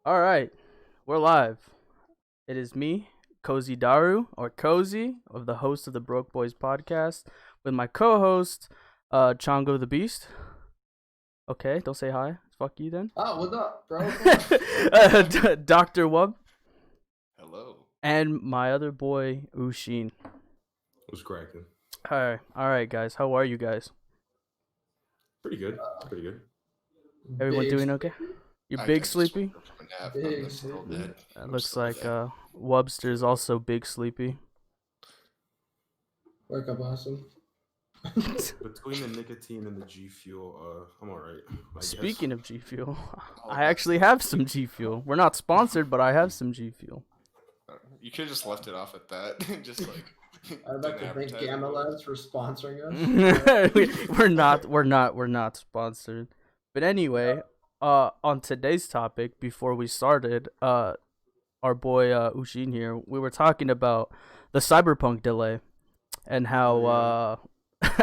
All right, we're live. It is me, Cozy Daru, or Cozy, of the host of the Broke Boys podcast, with my co-host, Chongo the Beast. Okay, don't say hi. Fuck you then. Oh, what up, bro? Come on. Dr. Wub, Hello. and my other boy, Ushin. Was cracking. All right, guys. How are you guys? Pretty good. Pretty good. Everyone Big doing okay? You're I big just sleepy? woke up from a nap. Big I'm still sleepy. dead. It I'm looks still like dead. Webster's also big sleepy. Wake up, awesome. Between the nicotine and the G Fuel, I'm alright. Speaking of G Fuel, Oh, I actually have some G Fuel. We're not sponsored, but I have some G Fuel. You could have just left it off at that. Just like. I'd like to thank Gamma Labs for sponsoring us. We're not sponsored. But anyway, on today's topic, before we started, our boy Ushin here, we were talking about the Cyberpunk delay and how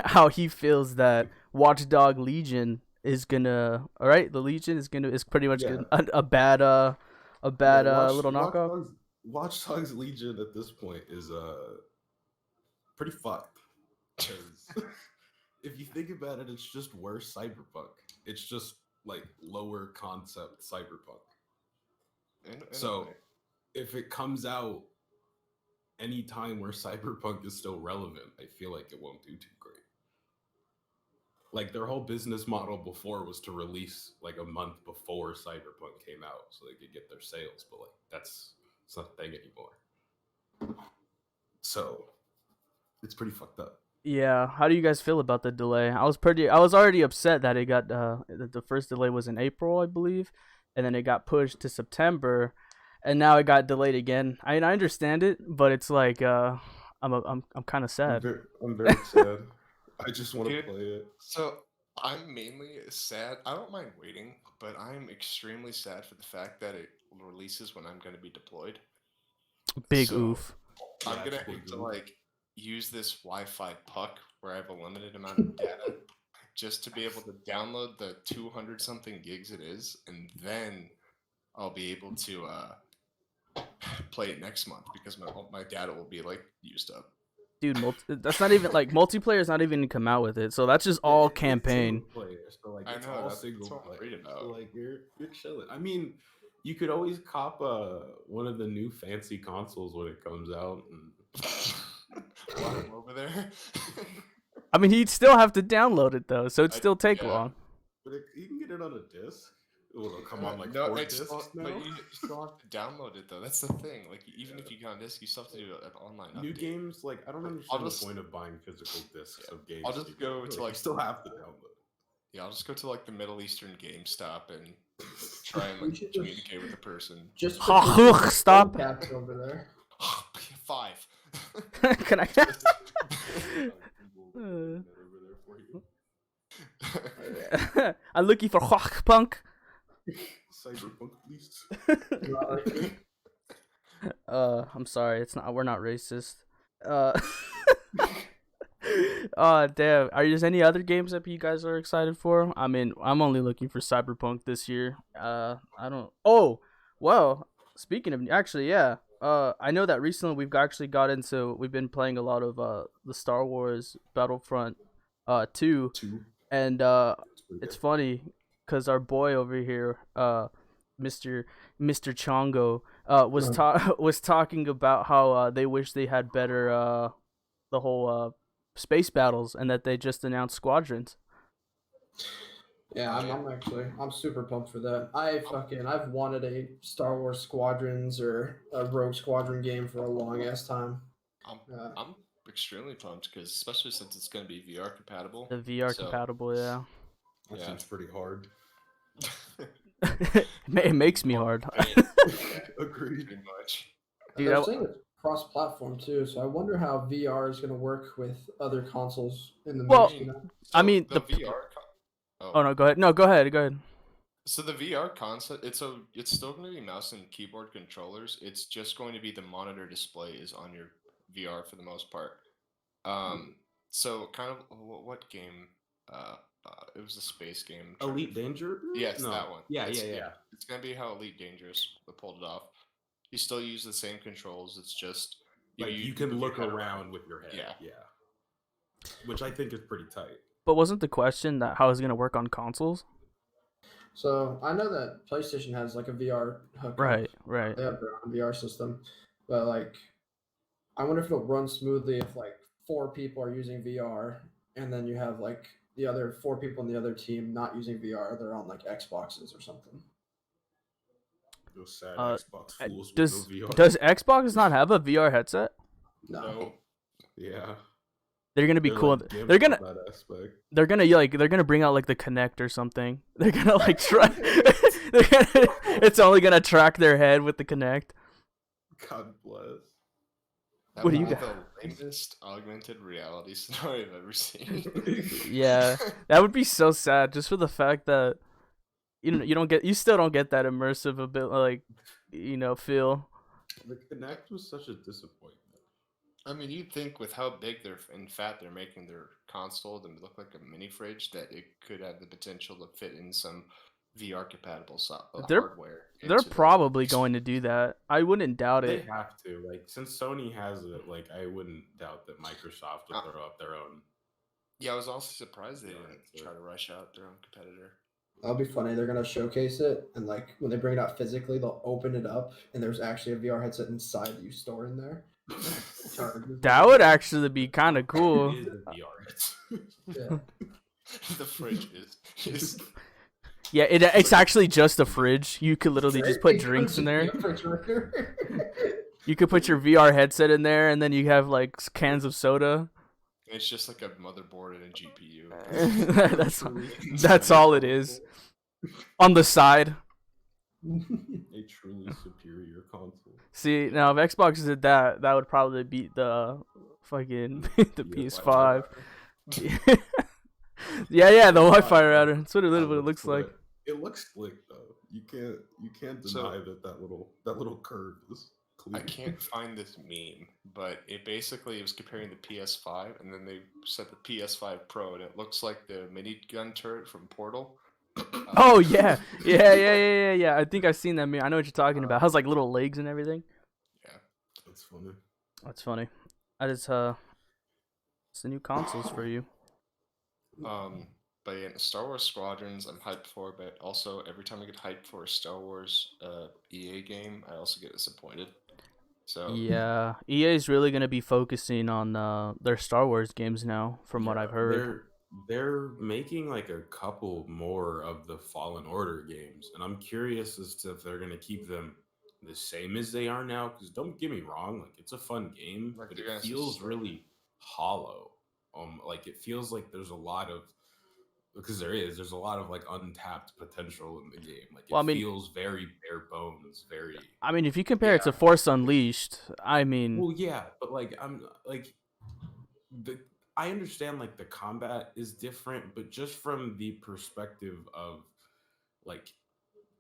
how he feels that Watchdog Legion is gonna. All right, the Legion is pretty much Yeah. a bad little knockoff. Watch Dogs Legion at this point is pretty fucked. Because if you think about it, it's just worse cyberpunk. It's just like lower concept cyberpunk. So if it comes out any time where cyberpunk is still relevant, I feel like it won't do too great. Like their whole business model before was to release like a month before cyberpunk came out so they could get their sales, but like it's not a thing anymore. So it's pretty fucked up. Yeah, how do you guys feel about the delay? I was already upset that it got that the first delay was in April, I believe, and then it got pushed to September, and now it got delayed again. I mean, I understand it, but it's like I'm kind of sad. I'm very sad. I just want to Dude, play it. So I'm mainly sad. I don't mind waiting, but I'm extremely sad for the fact that it releases when I'm going to be deployed. Big So, oof. I'm Yeah, gonna it's big have to oof. like use this Wi-Fi puck where I have a limited amount of data just to be able to download the 200 something gigs it is, and then I'll be able to play it next month because my data will be like used up. Dude, that's not even like multiplayer's not even come out with it, so that's just all It's campaign. single player, so like I it's know, all that's single what I'm player. worried about. So like you're chilling. I mean, you could always cop one of the new fancy consoles when it comes out. While I'm over there. I mean, he'd still have to download it though, so it'd still take yeah. long. But you can get it on a disc. It'll come on like no, 4 it's discs still, now. but you still have to download it though. That's the thing. Like even if you get on disc, you still have to do an online New update. games, like I don't understand the point of buying physical discs of games. I'll just go to, you like- still have to download. Yeah, I'll just go to like the Middle Eastern GameStop and try and We like should just- communicate with the person. Just Stop. Caps over there. 5. Can I? I'm looking for punk. Cyberpunk, please. Not like it. I'm sorry. It's not. We're not racist. Oh damn. Are there any other games that you guys are excited for? I mean, I'm only looking for Cyberpunk this year. I don't. Oh, well. Speaking of, actually, yeah. I know that recently we've been playing a lot of the Star Wars Battlefront 2, 2. and It's pretty it's good. funny because our boy over here, Mr. Chongo, was talking about how they wish they had better the whole space battles and that they just announced squadrons. Yeah, I'm super pumped for that. I've wanted a Star Wars Squadrons or a Rogue Squadron game for a long ass time. I'm extremely pumped because especially since it's going to be VR compatible. The VR So, compatible, yeah. That Yeah. seems pretty hard. It makes me hard. Agreed. Pretty much. And Dude, they're saying it's cross-platform too, so I wonder how VR is going to work with other consoles in the Well, mix. You know? I mean, the the- VR. Oh no, go ahead. No, go ahead. So the VR concept, it's still going to be mouse and keyboard controllers. It's just going to be the monitor display is on your VR for the most part. So kind of what game? It was a space game. Elite Danger? Yeah, it's No. that one. Yeah, It's yeah. It's gonna be how Elite Dangerous pulled it off. You still use the same controls. It's just Like you can move look your head around with your head. Yeah. Yeah. Which I think is pretty tight. But wasn't the question that how is it gonna work on consoles? So I know that PlayStation has like a VR hookup. Right. They have their own VR system, but like, I wonder if it'll run smoothly if like 4 people are using VR, and then you have like the other 4 people in the other team not using VR. They're on like Xboxes or something. Those sad Uh, Xbox fools with Does no VR. does Xbox not have a VR headset? No. Yeah. They're gonna be They're, cool. like, gimped They're gonna on that aspect. they're gonna bring out like the Kinect or something. They're gonna like try. It's only gonna track their head with the Kinect. God bless. That What do would you be the lamest augmented reality scenario I've ever seen. Yeah, that would be so sad just for the fact that you still don't get that immersive feel. The Kinect was such a disappointment. I mean, you'd think with how big and fat they're making their console to look like a mini fridge that it could have the potential to fit in some VR compatible hardware. They're into the- probably going to do that. I wouldn't doubt They it. have to. Like, since Sony has it, like, I wouldn't doubt that Microsoft will throw up their own. Yeah, I was also surprised they Yeah, didn't it's try to rush out their own competitor. That'll be funny. They're gonna showcase it, and like when they bring it out physically, they'll open it up, and there's actually a VR headset inside that you store in there. That would actually be kind of cool. It is a VR. Yeah. The fridge is Yeah, it's actually just a fridge. You could literally just put drinks in there. You could put your VR headset in there, and then you have like cans of soda. it's just like a motherboard and a GPU. That's all it is. On the side. A truly superior console. See, now if Xbox did that, that would probably beat the fucking the PS5. Yeah, the Wi-Fi router. That's what it looks like. It looks slick though. You can't deny that little curve is clear. I can't find this meme, but it basically was comparing the PS5, and then they said the PS5 Pro, and it looks like the minigun turret from Portal. Oh yeah. I think I've seen that meme. I know what you're talking about. It has like little legs and everything. Yeah, That's funny. That's funny. It's the new consoles for you. But yeah, Star Wars Squadrons, I'm hyped for, but also every time I get hyped for a Star Wars EA game, I also get disappointed. So Yeah, EA is really gonna be focusing on their Star Wars games now, from what I've heard. They're making like a couple more of the Fallen Order games, and I'm curious as to if they're gonna keep them the same as they are now. Because don't get me wrong, like it's a fun game, Like, but they're it gonna feels sustain. really hollow. Like it feels like there's a lot of because there's a lot of like untapped potential in the game. Like it feels very bare bones, very. I mean, if you compare it to Force Unleashed, I mean, Well, yeah, but like I'm like I understand like the combat is different, but just from the perspective of like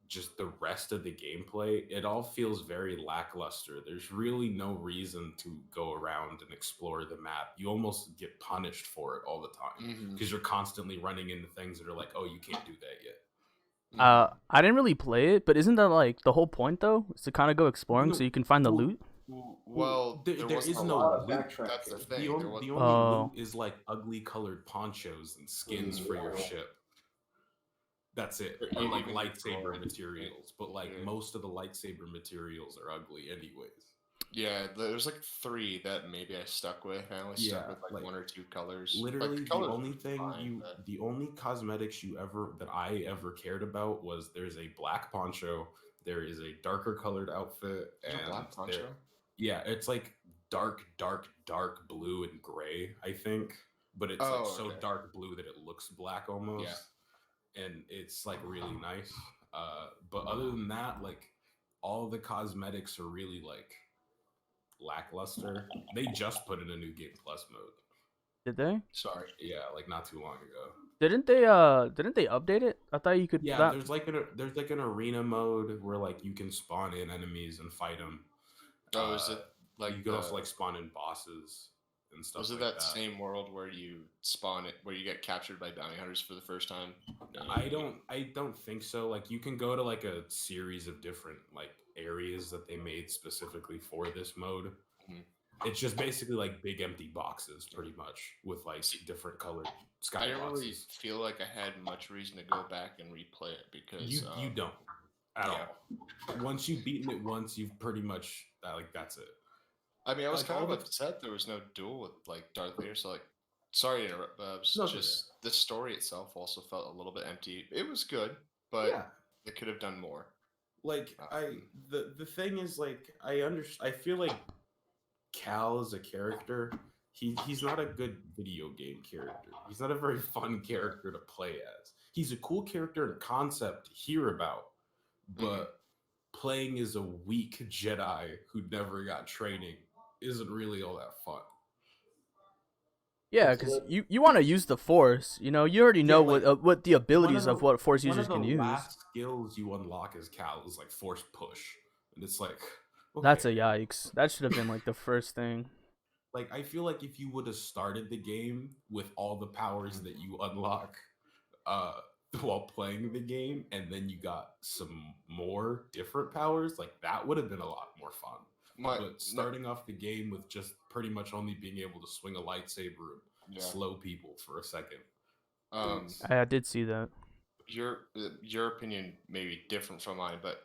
just the rest of the gameplay, it all feels very lackluster. There's really no reason to go around and explore the map. You almost get punished for it all the time because you're constantly running into things that are like, oh, you can't do that yet. I didn't really play it, but isn't that like the whole point though? Is to kind of go exploring so you can find the loot? Well, there wasn't is a no lot of loot. backtracking. That's the thing. The There only wasn't- loot is like ugly colored ponchos and skins for your ship. That's it. Or like lightsaber materials, but like most of the lightsaber materials are ugly anyways. Yeah, there's like 3 that maybe I stuck with. I only stuck with like 1 or 2 colors. Literally, like, the only thing the only cosmetics that I ever cared about was there's a black poncho, there is a darker colored outfit, and black poncho. Yeah, it's like dark blue and gray, I think, but it's like so dark blue that it looks black almost. Yeah. And it's like really nice. But other than that, like all the cosmetics are really like lackluster. They just put in a new Game Plus mode. Did they? Sorry. Yeah, like not too long ago. Didn't they update it? I thought you could. Yeah, there's like an arena mode where like you can spawn in enemies and fight them. Oh, is it like you can also like spawn in bosses and stuff Was it like that that. same world where you spawn it, where you get captured by bounty hunters for the first time? I don't think so. Like you can go to like a series of different like areas that they made specifically for this mode. Mhm. It's just basically like big empty boxes, pretty much, with like See, different colored I skyboxes. didn't really feel like I had much reason to go back and replay it because You don't at yeah. all. Once you've beaten it once, you've pretty much like that's it. I mean, I was Like kind all of the upset there was no duel with like Darth Vader. So like, sorry to interrupt, but I was no, it's okay. just the story itself also felt a little bit empty. It was good, but Yeah. it could have done more. Like Um, the thing is like I feel like Cal as a character, he's not a good video game character. He's not a very fun character to play as. He's a cool character in concept to hear about, but playing as a weak Jedi who never got training isn't really all that fun. Yeah, because you want to use the Force. You know, you already know like, what the one abilities of what Force one users of the can use. last skills you unlock as Cal is like force push, and it's like That's a okay. yikes. That should have been like the first thing. Like I feel like if you would have started the game with all the powers that you unlock uh while playing the game and then you got some more different powers, like that would have been a lot more fun. But starting off the game with just pretty much only being able to swing a lightsaber and slow people for a second. I did see that. Your opinion may be different from mine, but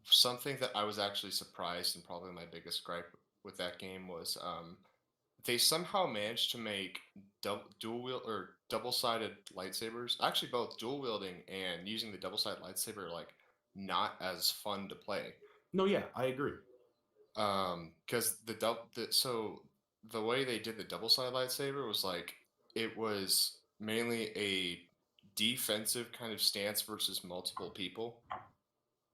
something that I was actually surprised and probably my biggest gripe with that game was they somehow managed to make dual wield or double-sided lightsabers, actually both dual wielding and using the double-sided lightsaber, like not as fun to play. No, yeah, I agree. Because the way they did the double-sided lightsaber was like it was mainly a defensive kind of stance versus multiple people.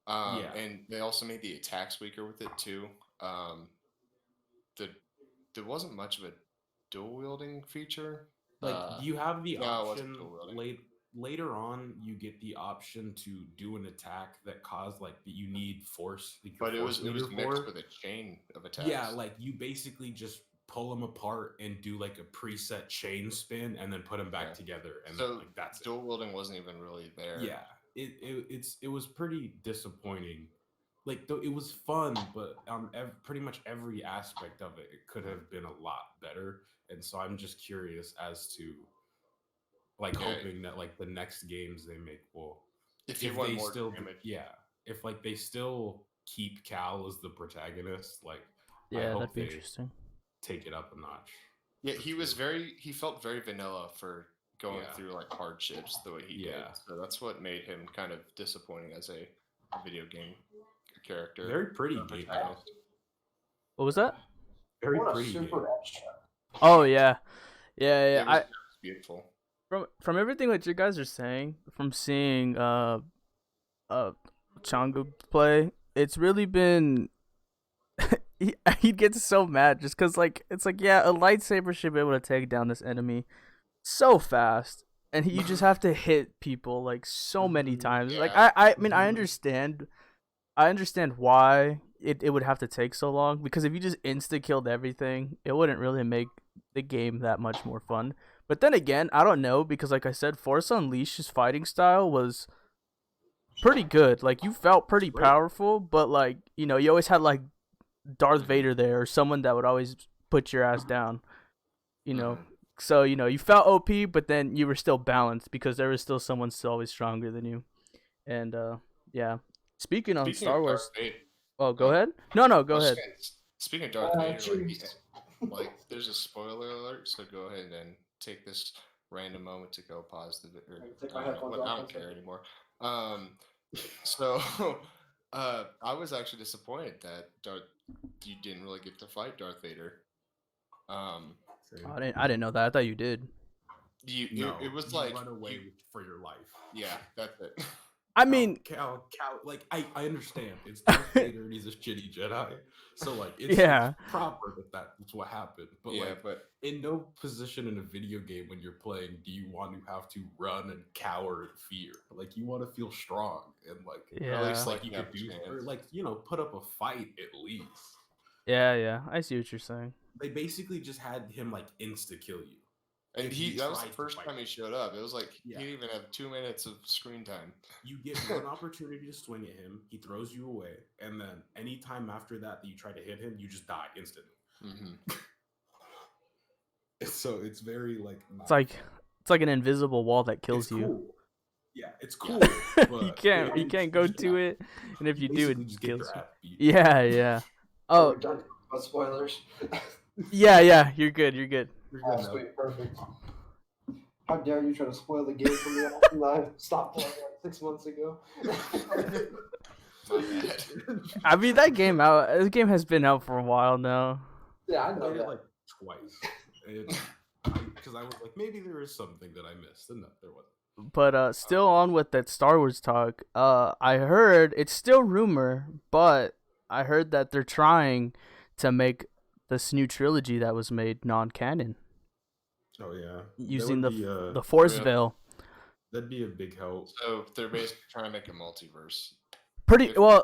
Yeah. And they also made the attacks weaker with it too. The there wasn't much of a dual wielding feature. Like you have the no, it wasn't option dual wielding. later on you get the option to do an attack that cause like that you need force like your But it force was meter mixed for. with a chain of attacks. Yeah, like you basically just pull them apart and do like a preset chain spin and then put them back together and so like that's dual wielding wasn't even really there. Yeah, it was pretty disappointing. Like though it was fun, but pretty much every aspect of it could have been a lot better. And so I'm just curious as to like hoping that like the next games they make will if you want they more still damage. if like they still keep Cal as the protagonist, like I Yeah, hope that'd be they interesting. take it up a notch. Yeah, he felt very vanilla for going through like hardships the way he did. So that's what made him kind of disappointing as a video game character. Very pretty game. What was that? Very pretty game. Oh yeah. It was beautiful. From everything that you guys are saying, from seeing Changu play, it's really been he gets so mad just because like it's like yeah, a lightsaber should be able to take down this enemy so fast, and you just have to hit people like so many times. Like I mean I understand why it would have to take so long, because if you just insta killed everything, it wouldn't really make the game that much more fun. But then again, I don't know, because like I said, Force Unleashed's fighting style was pretty good. Like you felt pretty powerful, but like, you know, you always had like Darth Vader there or someone that would always put your ass down. You know. So, you know, you felt OP, but then you were still balanced because there was still someone still always stronger than you. And yeah. Speaking on Star Wars. Oh, go ahead. No, go ahead. Speaking of Darth Vader, like there's a spoiler alert, so go ahead and take this random moment to go pause the video. I don't care anymore. So I was actually disappointed that you didn't really get to fight Darth Vader. I didn't know that. I thought you did. It was like run away for your life. Yeah, that's it. I mean, Cal, like I understand it's Darth Vader and he's a shitty Jedi, so like it's proper that's what happened. But but in no position in a video game when you're playing do you want to have to run and cower in fear. Like you want to feel strong and like at least like you could do or like you know put up a fight at least. Yeah, I see what you're saying. They basically just had him like insta kill you. And if you that was the tried to first fight time him. he showed up. It was like he Yeah. didn't even have 2 minutes of screen time. You get one opportunity to swing at him, he throws you away, and then anytime after that you try to hit him, you just die instantly. Mm-hmm. So it's very like It's like an invisible wall that kills it's you. cool. Yeah, it's cool. Yeah. But You can't go to die. it, and if you do, basically it just get kills your you. ass beat. Yeah. Oh, Oh, we're talking about spoilers. yeah. You're good. You're good Oh, now. sweet, perfect. How dare you try to spoil the game for me? I stopped playing like 6 months ago. My bad. I mean that game out. This game has been out for a while now. Yeah, I I know played it that. like twice. Because I was like, maybe there is something that I missed, and no, there wasn't. But still on with that Star Wars talk. I heard it's still rumor, but I heard that they're trying to make this new trilogy that was made non-canon Oh yeah, using that would be the Force Really? veil. that'd be a big help. So they're basically trying to make a multiverse. Pretty If- well.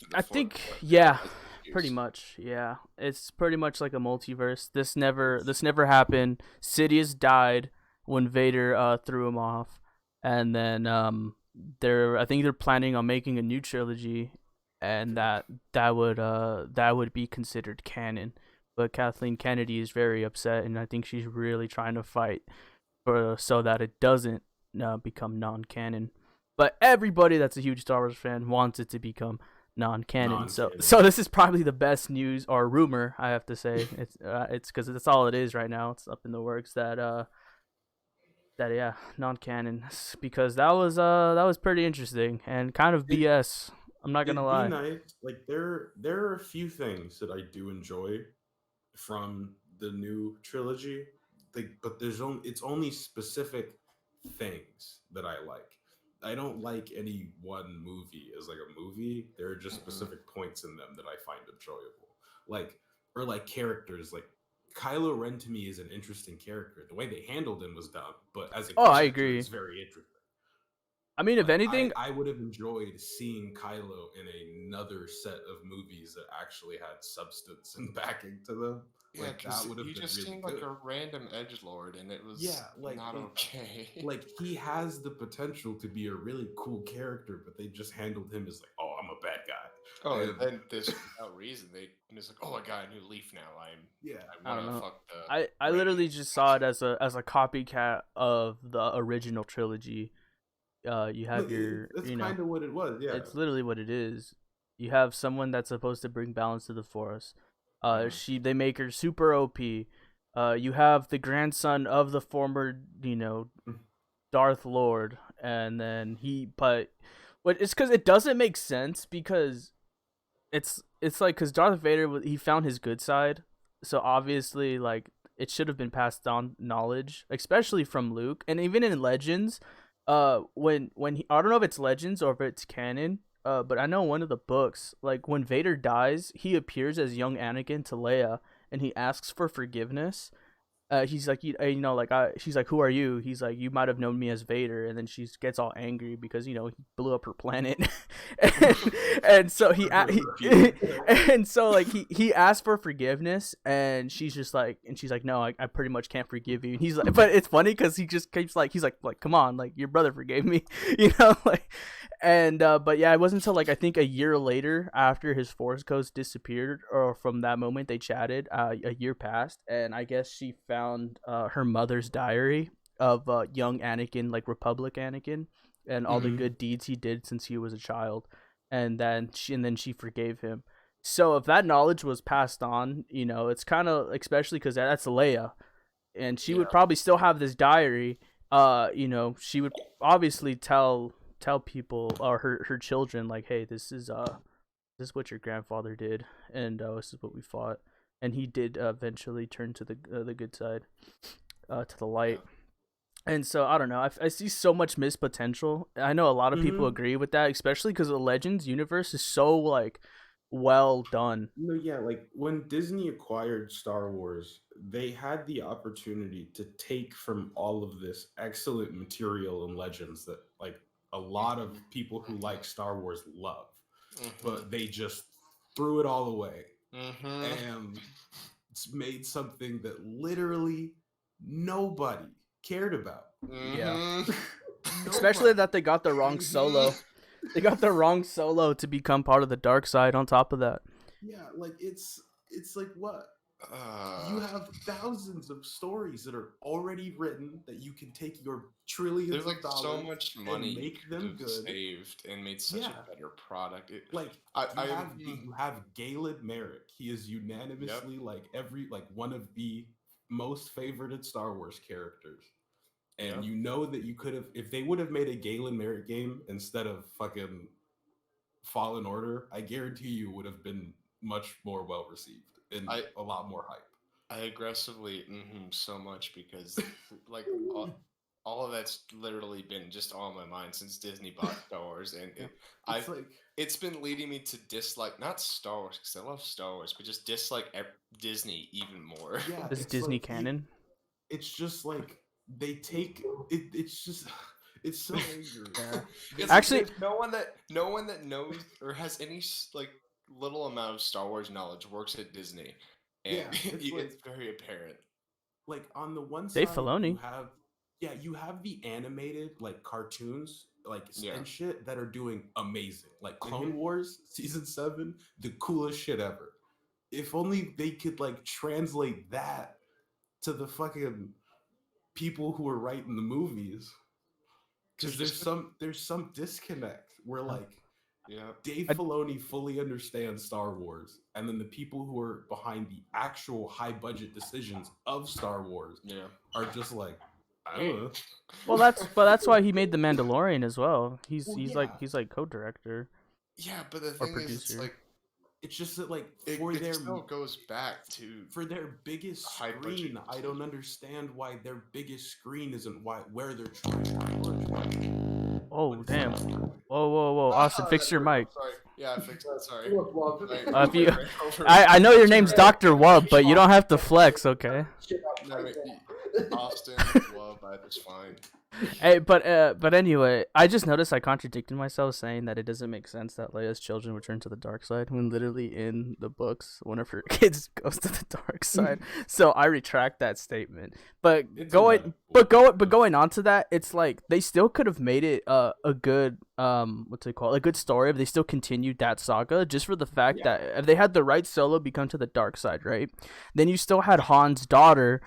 The I Force, think but yeah, as an pretty excuse. much. Yeah, it's pretty much like a multiverse. This never happened. Sidious died when Vader threw him off, and then I think they're planning on making a new trilogy, and that would be considered canon. But Kathleen Kennedy is very upset, and I think she's really trying to fight for so that it doesn't become non-canon. But everybody that's a huge Star Wars fan wants it to become non-canon. So Non-canon. this is probably the best news or rumor I have to say. It's because that's all it is right now. It's up in the works that yeah, non-canon, because that was pretty interesting and kind of BS. I'm not gonna It'd be lie. nice. Like there are a few things that I do enjoy from the new trilogy. But it's only specific things that I like. I don't like any one movie as like a movie. There are just Mhm. specific points in them that I find enjoyable. Or like characters. Like Kylo Ren to me is an interesting character. The way they handled him was dumb, but as a Oh, I character, agree. it's very interesting. I mean, if Like, anything, I would have enjoyed seeing Kylo in another set of movies that actually had substance and backing to them. Yeah, Like because that would have he been just really seemed good. like a random edgelord, and it was not okay. Like he has the potential to be a really cool character, but they just handled him as like, oh, I'm a bad guy. Oh, and And- then this without reason, they just like, oh, I got a new leaf now. yeah, I I don't want to know. fuck the. I literally just saw it as a copycat of the original trilogy. You have that's kind of what it was. Yeah, it's literally what it is. You have someone that's supposed to bring balance to the force. They make her super OP. You have the grandson of the former, Darth Lord, and then it's because it doesn't make sense because it's like because Darth Vader he found his good side, so obviously like it should have been passed on knowledge, especially from Luke, and even in Legends, when I don't know if it's Legends or if it's canon, but I know one of the books, like when Vader dies, he appears as young Anakin to Leia, and he asks for forgiveness. He's like, she's like, who are you? He's like, you might have known me as Vader, and then she gets all angry because he blew up her planet, and so and so like he asked for forgiveness, and she's like, no, I pretty much can't forgive you. And he's like, but it's funny because he just keeps like, he's like, come on, like your brother forgave me, like, and but yeah, it wasn't until like I think a year later after his Force Ghost disappeared, or from that moment they chatted, a year passed, and I guess she found her mother's diary of young Anakin, like Republic Anakin, and all the good deeds he did since he was a child, and then she forgave him. So if that knowledge was passed on, it's kind of, especially because that's Leia, and she would probably still have this diary. She would obviously tell people or her children like, hey, this is what your grandfather did, and this is what we fought, and he did eventually turn to the good side, to the light. And so I don't know. I see so much missed potential. I know a lot of people agree with that, especially because the Legends universe is so like well done. No, yeah, like when Disney acquired Star Wars, they had the opportunity to take from all of this excellent material and legends that like a lot of people who like Star Wars love, Mhm. but they just threw it all away and it's made something that literally nobody cared about. Yeah. Mm-hmm. Especially that they got the wrong solo. They got the wrong solo to become part of the dark side on top of that. Yeah, like it's like what? You have thousands of stories that are already written that you can take your trillions There's like of dollars so much money and make you them could good. have saved and made such a better product. Like you have Galen Merrick. He is unanimously like one of the most favorited Star Wars characters. And you know that you could have, if they would have made a Galen Merrick game instead of fucking Fallen Order, I guarantee you would have been much more well received and a lot more hype. I aggressively so much because like all of that's literally been just on my mind since Disney bought Star Wars, and it's been leading me to dislike not Star Wars because I love Star Wars, but just dislike Disney even more. Yeah, This Disney canon. It's just like they take it. It's just it's so angry. Yeah. Actually, no one that knows or has any like little amount of Star Wars knowledge works at Disney, and it's very apparent. Like on the one Dave side, Filoni. you have the animated like cartoons and shit that are doing amazing. Like Clone Wars season 7, the coolest shit ever. If only they could like translate that to the fucking people who are writing the movies. Because there's some disconnect where like Dave Filoni fully understands Star Wars, and then the people who are behind the actual high budget decisions of Star Wars are just like, I don't know. Well, that's why he made The Mandalorian as well. He's like co-director. Yeah, but the thing is, it's like it's just that like it still goes back to for their biggest screen. I don't understand why their biggest screen isn't where they're trying to. Oh damn! Whoa! Austin, fix your mic. Sorry. Yeah, I fixed it. Sorry. I know your name's Dr. Wub, but you don't have to flex, okay? Austin Wub, that's fine. Hey, but anyway, I just noticed I contradicted myself saying that it doesn't make sense that Leia's children would turn to the dark side when literally in the books one of her kids goes to the dark side. So I retract that statement. But going on to that, it's like they still could have made it a good what's it called? A good story if they still continued that saga, just for the fact that if they had the right Solo become to the dark side, right? Then you still had Han's daughter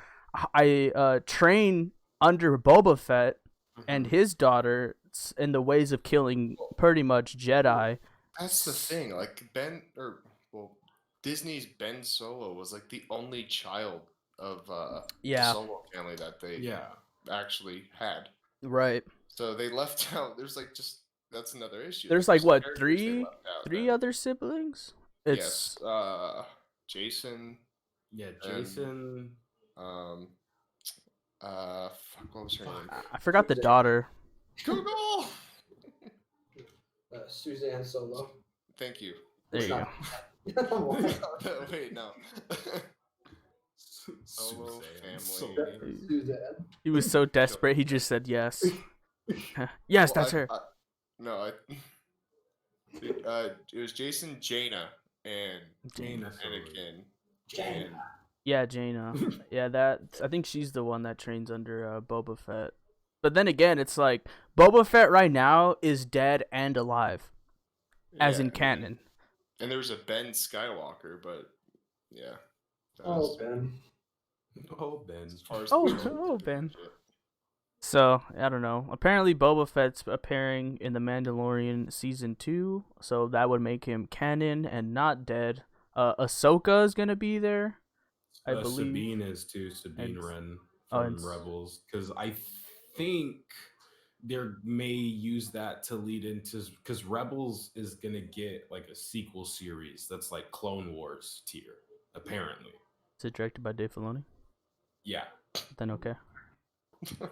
train under Boba Fett and his daughter in the ways of killing pretty much Jedi. That's the thing. Like Disney's Ben Solo was like the only child of the Solo family that they actually had. Right. So they left out. There's like that's another issue. There's like what three other siblings? Yes. Jason. Yeah, Jason. What was her name? I forgot the daughter. Google. Suzanne Solo. Thank you. There you go. Wait, no. Solo family. Suzanne. He was so desperate, he just said yes. Yes, that's her. It was Jason, Jaina, and Anakin. Yeah, Jaina. Yeah, I think she's the one that trains under Boba Fett. But then again, it's like Boba Fett right now is dead and alive, as in canon. And there was a Ben Skywalker, but yeah. Ben. Ben. So I don't know. Apparently, Boba Fett's appearing in the Mandalorian season 2, so that would make him canon and not dead. Ahsoka is gonna be there. I believe Sabine is too. Sabine Wren from Rebels, because I think they may use that to lead into, because Rebels is gonna get like a sequel series that's like Clone Wars tier, apparently. Is it directed by Dave Filoni? Yeah. Then okay.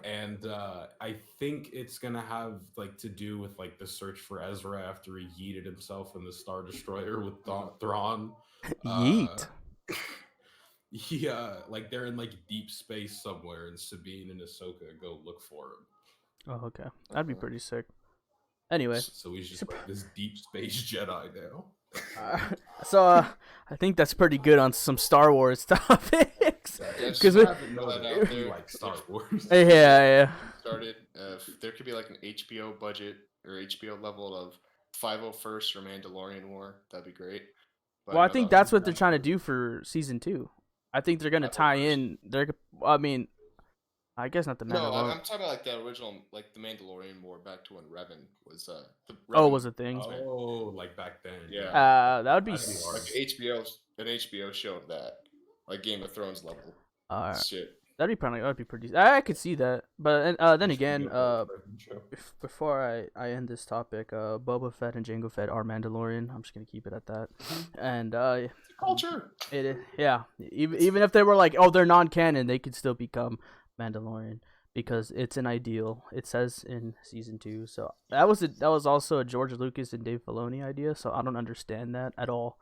And I think it's gonna have like to do with like the search for Ezra after he yeeted himself in the Star Destroyer with Thrawn. Yeet. Yeah, like they're in like deep space somewhere, and Sabine and Ahsoka go look for him. Oh, okay. That'd be pretty sick. Anyway. So he's just like this deep space Jedi now. So I think that's pretty good on some Star Wars topics. Yeah, just Because to we, put know that that out you there. like Star Wars. yeah. Started. If there could be like an HBO budget or HBO level of 501st or Mandalorian War, that'd be great. But Well, I no, think that that's what they're trying to do for season 2. I think they're gonna tie 501st. in. I mean, I guess not the No, Mandalorian. I'm talking about like the original, like the Mandalorian War back to when Revan was the Oh, Revan was a thing. was made. Oh, like back then. Yeah. That would be. That'd be hard. Like an HBO show of that, like Game of Thrones level shit. That'd be pretty. I could see that, but then You should again, get a Boba Fett show. before I end this topic, Boba Fett and Jango Fett are Mandalorian. I'm just gonna keep it at that. And Culture. yeah, even if they were like, oh, they're non-canon, they could still become Mandalorian because it's an ideal. It says in season 2. So that was also a George Lucas and Dave Filoni idea. So I don't understand that at all.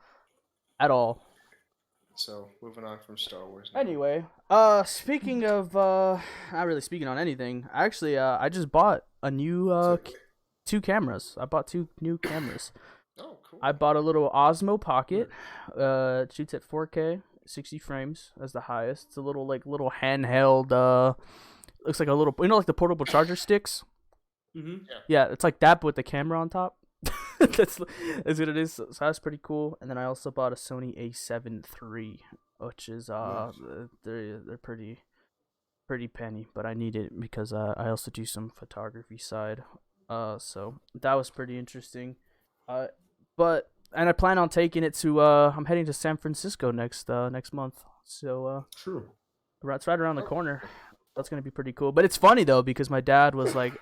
So moving on from Star Wars. Now. Anyway, speaking of not really speaking on anything, actually, I just bought a new 2 cameras. I bought 2 new cameras. Oh, cool. I bought a little Osmo Pocket. It shoots at 4K, 60 frames as the highest. It's a little handheld. Looks like a little, like the portable charger sticks. Mm-hmm. Yeah, it's like that, but with the camera on top. that's what it is. So that's pretty cool. And then I also bought a Sony A7 III, which is Nice. they're pretty penny, but I need it because I also do some photography side. So that was pretty interesting. And I plan on taking it to I'm heading to San Francisco next month. So True. it's right around the corner. That's gonna be pretty cool. But it's funny though because my dad was like,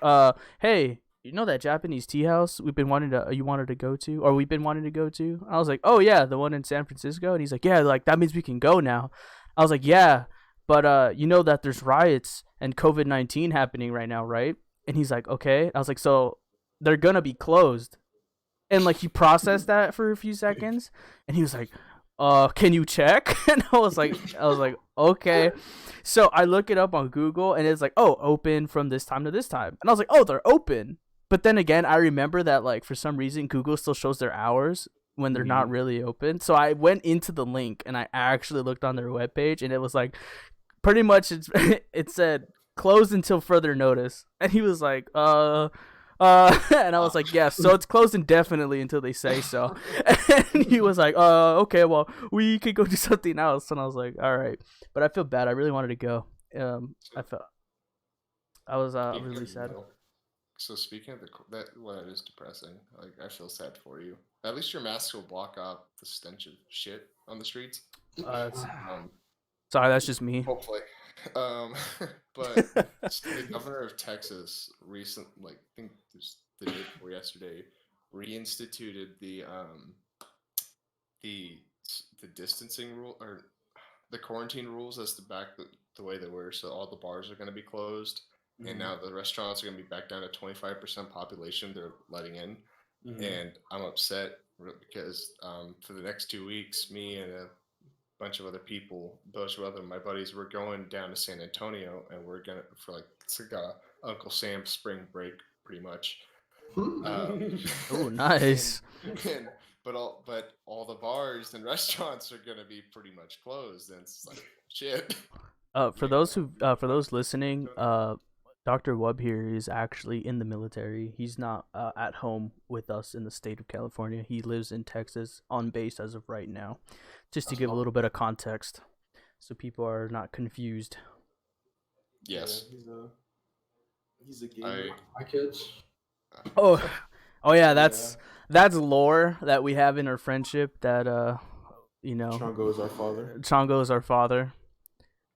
hey, you know that Japanese tea house we've been wanting to go to? I was like, oh yeah, the one in San Francisco. And he's like, yeah, like that means we can go now. I was like, yeah, but you know that there's riots and COVID-19 happening right now, right? And he's like, okay. I was like, so they're gonna be closed. And like he processed that for a few seconds, and he was like, can you check? And I was like, okay. So I look it up on Google, and it's like, oh, open from this time to this time. And I was like, oh, they're open. But then again, I remember that like for some reason Google still shows their hours when they're not really open. So I went into the link and I actually looked on their webpage, and it was like pretty much it said closed until further notice. And he was like, and I was like, yes, so it's closed indefinitely until they say so. And he was like, okay, well, we could go do something else. And I was like, all right. But I feel bad. I really wanted to go. I was really sad. So speaking of that is depressing. Like I feel sad for you. At least your mask will block out the stench of shit on the streets. Sorry, that's just me. Hopefully. But the governor of Texas I think the day before yesterday, reinstituted the distancing rule or the quarantine rules as to back the way they were. So all the bars are going to be closed, and now the restaurants are going to be back down to 25% population they're letting in. And I'm upset because for the next 2 weeks, me and a bunch of other people, my buddies, we're going down to San Antonio, and we're gonna it's like a Uncle Sam spring break, pretty much. Oh, nice. But all the bars and restaurants are gonna be pretty much closed, and it's like shit. For those listening, Dr. Wub here is actually in the military. He's not at home with us in the state of California. He lives in Texas on base as of right now. Just to give a little bit of context, so people are not confused. Yes. Yeah, he's a gamer. My kids. Oh yeah, that's lore that we have in our friendship. That Chongo is our father. Chongo is our father.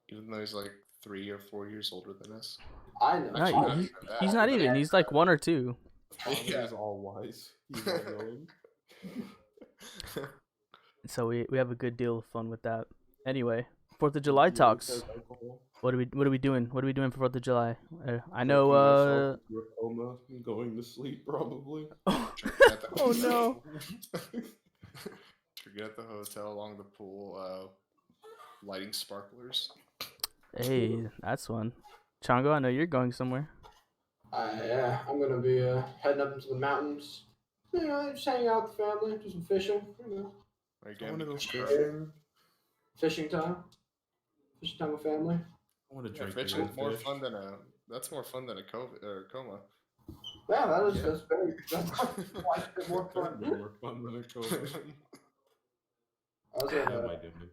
Even though he's like 3 or 4 years older than us. I know. No, he's not even. He's like 1 or 2. Father is all wise. He's all knowing. So we have a good deal of fun with that. Anyway, 4th of July talks. What are we doing? What are we doing for 4th of July? I know. Coma, going to sleep probably. Oh no. Forget at the hotel along the pool, lighting sparklers. Hey, that's one. Chongo, I know you're going somewhere. Yeah, I'm gonna be heading up into the mountains, just hanging out with the family, do some fishing. You know, Are you I gonna want to be go fishing? fishing. fishing time. Fishing time with family. I want to Yeah, drink beer fishing's and more fish. fun than a. That's more fun than a coma. Yeah, Yeah. that's very that's quite a bit more Could be fun. more fun than a coma. I was at That might do me.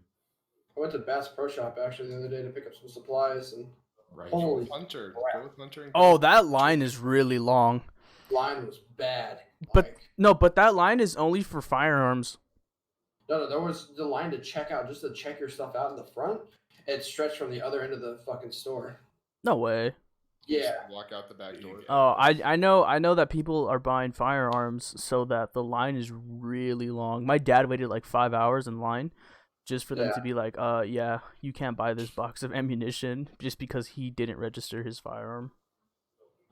I went to Bass Pro Shop actually the other day to pick up some supplies, and Right. holy Hunter, crap. go with Hunter. And Oh, go. that line is really long. Line was bad. But Like, no, but that line is only for firearms. no, there was the line to check out, just to check your stuff out in the front. It stretched from the other end of the fucking store. No way. Yeah, Just walk out the back door. Oh, I know that people are buying firearms so that the line is really long. My dad waited like 5 hours in line just for them Yeah. to be like, yeah, you can't buy this box of ammunition just because he didn't register his firearm.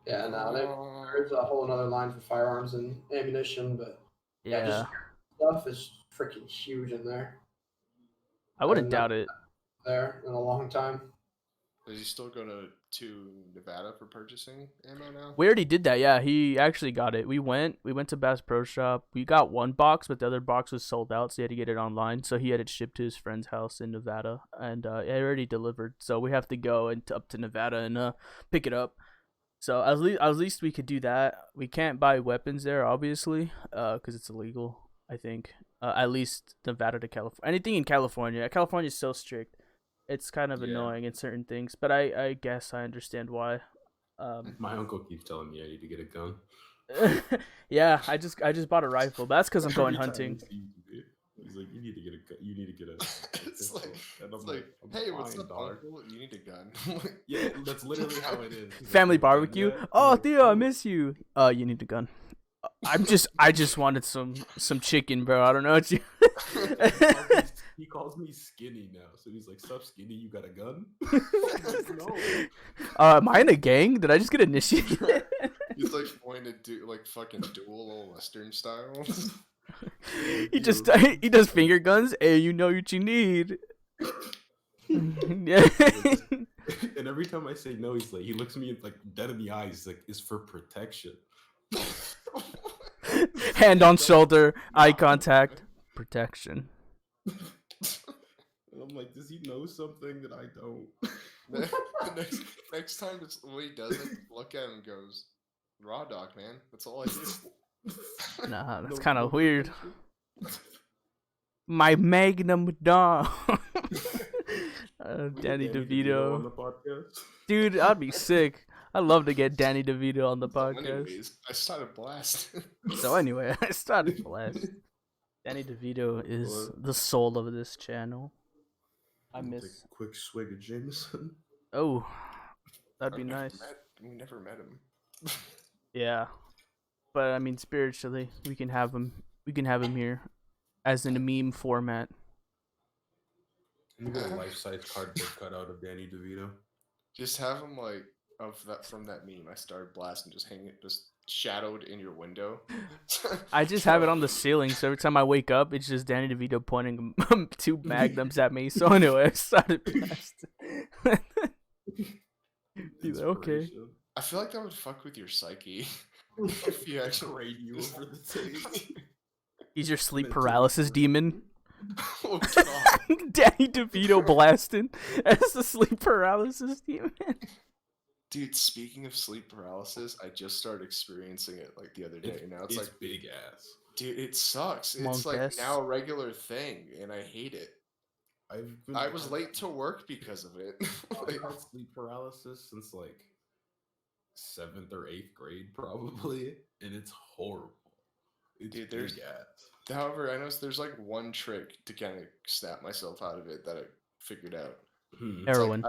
yeah. Now there's a whole another line for firearms and ammunition, but yeah, just stuff is freaking huge in there. I wouldn't I've doubt never it. been there in a long time. Does he still go to Nevada for purchasing ammo now? We already did that. Yeah, he actually got it. We went to Bass Pro Shop. We got one box, but the other box was sold out, so he had to get it online. So he had it shipped to his friend's house in Nevada, and it already delivered. So we have to go up to Nevada and pick it up. So at least we could do that. We can't buy weapons there, obviously, because it's illegal. I think at least Nevada to California. Anything in California. California is so strict. It's kind of annoying in certain things, but I guess I understand why. My uncle keeps telling me I need to get a gun. Yeah, I just bought a rifle, but that's because I'm going Every time hunting. he sees me, he's like, "You need to get a gun. You need to get a." It's pistol." like, and I'm it's like, I'm hey, what's fine, up, dog. uncle? You need a gun. Yeah, that's literally how it is. He's like, Family "You got a gun barbecue. yet?" I'm Oh, like, Theo, I "No." miss you. You need a gun. I just wanted some chicken, bro. I don't know what you. He calls me skinny now, so he's like, "Sup, skinny? You got a gun?" No. Am I in a gang? Did I just get initiated? He's like pointed to like fucking dual Western style. he does finger guns. Hey, you know what you need. Yeah. And every time I say no, he's like, he looks me like dead in the eyes. He's like, "It's for protection." Hand on shoulder, eye contact, protection. And I'm like, does he know something that I don't? next time it's when he does it, look at him and goes, "Raw dog, man. That's all I do." Nah, that's No- kind no of weird. protection? My Magnum dog. We get Danny on the DeVito. podcast. Dude, I'd be sick. I'd love to get Danny DeVito on the So podcast. anyways, I started blasting. So anyway, I started blast. Danny DeVito is the soul of this channel. I I'll miss. take a quick swig of Jameson. Oh, that'd be I've never nice. We never met him. Yeah, but I mean, spiritually, we can have him. We can have him here, as in a meme format. Let me get a life-size cardboard cutout of Danny DeVito. Just have him like from that meme. I started blasting, just hang it, just shadowed in your window. I just have it on the ceiling, so every time I wake up, it's just Danny DeVito pointing two magnums at me. So anyway, I started blasting. He's like, okay. Inspiration. I feel like that would fuck with your psyche if you actually Grade you over the tape. He's your sleep Mental paralysis break. demon. Oh god. Danny DeVito blasting as the sleep paralysis demon. Dude, speaking of sleep paralysis, I just started experiencing it like the other day. Now it's like, big ass. dude, it sucks. It's Monk like ass. now a regular thing, and I hate it. I was late to work because of it. I've had sleep paralysis since like 7th or 8th grade, probably, and it's horrible. It's Dude, there's- big ass. However, I know there's like one trick to kind of snap myself out of it that I figured out. Hmm. It's Heroin.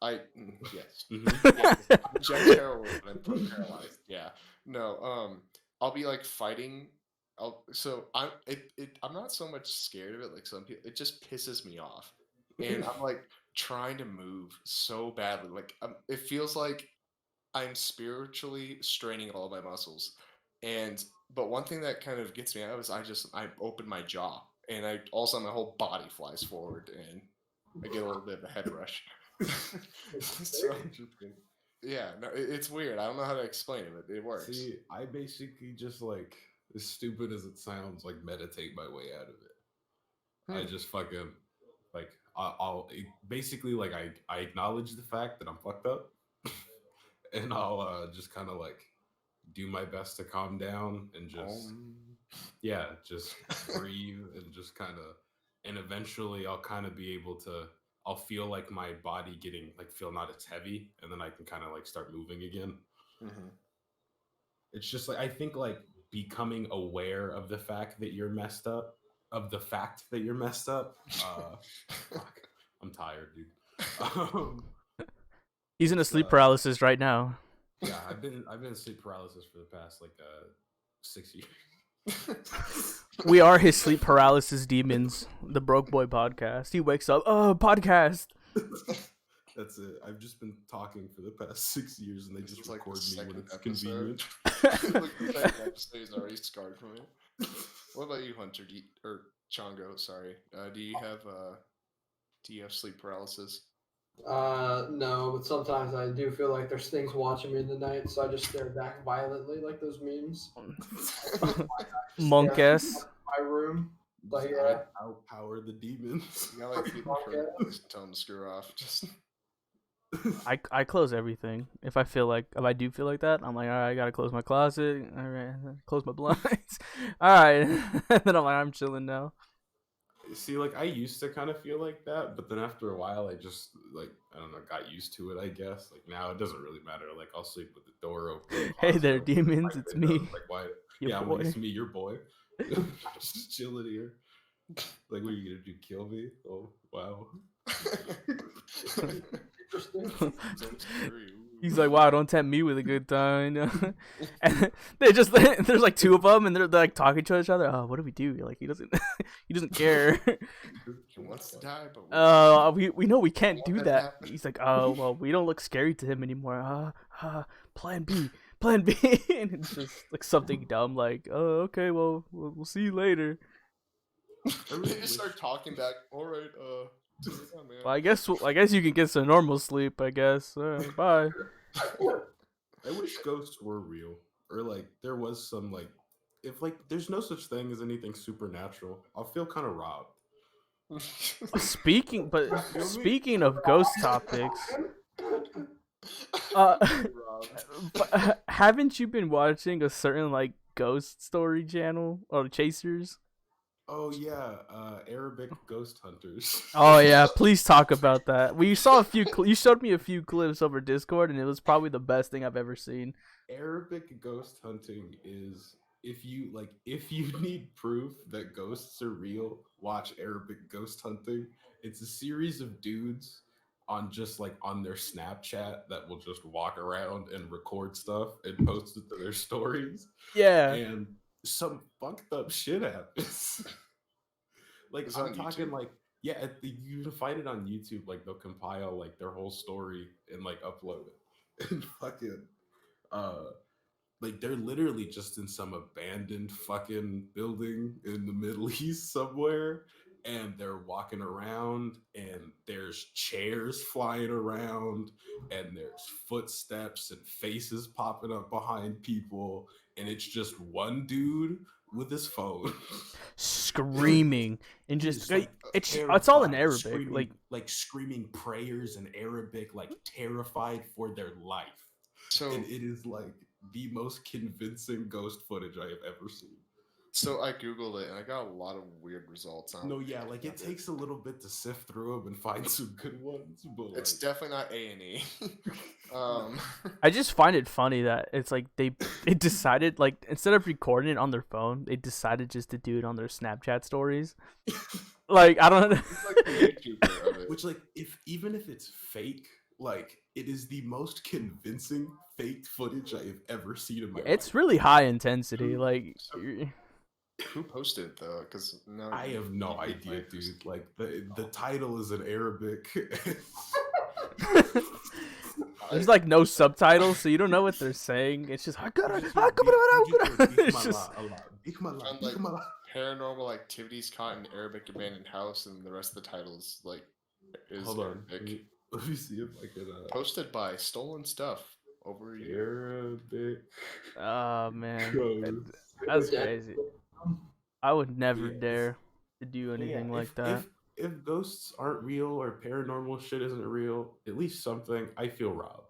Like, yes. Mhm. Yeah, inject heroin and put paralyzed. Yeah. No. I'll be like fighting. I'm not so much scared of it like some people. It just pisses me off, and I'm like trying to move so badly. Like it feels like I'm spiritually straining all my muscles, but one thing that kind of gets me out is I open my jaw, and I also my whole body flies forward, and I get a little bit of a head rush. So, yeah, no, it's weird. I don't know how to explain it, but it works. See, I basically just like as stupid as it sounds, like meditate my way out of it. I just fucking like I'll basically like I acknowledge the fact that I'm fucked up, and I'll just kind of like do my best to calm down and just just breathe and just kind of, and eventually I'll kind of be able to. I'll feel like my body getting like feel not as heavy, and then I can kind of like start moving again. It's just like I think like becoming aware of the fact that you're messed up, of the fact that you're messed up. Fuck, I'm tired, dude. He's in a sleep paralysis right now. Yeah, I've been in sleep paralysis for the past like 6 years. We are his sleep paralysis demons. The Broke Boy podcast. He wakes up, podcast. That's it. I've just been talking for the past 6 years, and they just like record the me when it's episode. convenient. Like the second episode is already scarred from it. What about you, Hunter? Or Chongo? Sorry. Do you have sleep paralysis? No, but sometimes I do feel like there's things watching me in the night, so I just stare back violently, like those memes. Monk ass. My room, like outpower the demons. You got like people tell them to screw off. Just I close everything. If I do feel like that, I'm like, all right, I gotta close my closet. All right, close my blinds. All right, and then I'm like, I'm chilling now. See, like I used to kind of feel like that, but then after a while, I just like I don't know, got used to it. I guess like now it doesn't really matter. Like I'll sleep with the door open. Hey there, demons, it's me. Like why? Your yeah, boy. It's me, your boy. Just chilling here. Like, what are you gonna do? Kill me? Oh wow. He's like, wow, don't tempt me with a good time. And there's like two of them, and they're like talking to each other. Oh, what do we do? Like he doesn't care. He wants to die, but we know we can't do that. He's like, oh well, we don't look scary to him anymore. Plan B. And it's just like something dumb, like, oh okay, well we'll see you later. They just start talking back. All right, well, I guess you can get some normal sleep. I guess. Bye. I wish ghosts were real, or like there was some like, if like there's no such thing as anything supernatural, I'll feel kind of robbed. Speaking of ghost topics, haven't you been watching a certain like ghost story channel or chasers? Oh yeah, Arabic ghost hunters. Oh yeah, please talk about that. You showed me a few clips over Discord, and it was probably the best thing I've ever seen. Arabic ghost hunting is if you need proof that ghosts are real, watch Arabic ghost hunting. It's a series of dudes on their Snapchat that will just walk around and record stuff and post it to their stories. Yeah. And some fucked up shit happens. Like it's I'm talking YouTube? like yeah, you can find it on YouTube. Like they'll compile like their whole story and like upload it. And fucking like they're literally just in some abandoned fucking building in the Middle East somewhere, and they're walking around and there's chairs flying around and there's footsteps and faces popping up behind people, and it's just one dude with his phone screaming and just like, it's all in Arabic, screaming, like screaming prayers in Arabic, like terrified for their life. So and it is like the most convincing ghost footage I have ever seen. So I googled it and I got a lot of weird results on. No, yeah, like it takes a little bit to sift through them and find some good ones, but it's like, definitely not A&E. I just find it funny that it's like they decided, like, instead of recording it on their phone, they decided just to do it on their Snapchat stories. Like I don't know. Like the YouTuber of it. Which like even if it's fake, like it is the most convincing fake footage I have ever seen in my life. It's really high intensity. Like who posted it though? Because no, I have no idea, dude. Like the title is in Arabic. There's like no subtitles, so you don't know what they're saying. It's just it's just paranormal activities caught in Arabic abandoned house, and the rest of the titles like is Hold on. Arabic. Let me see if I can. Posted by Stolen Stuff over here. Arabic. oh man, Ghost That's crazy. I would never Yeah, dare to do anything like that. If ghosts aren't real or paranormal shit isn't real, at least something, I feel robbed.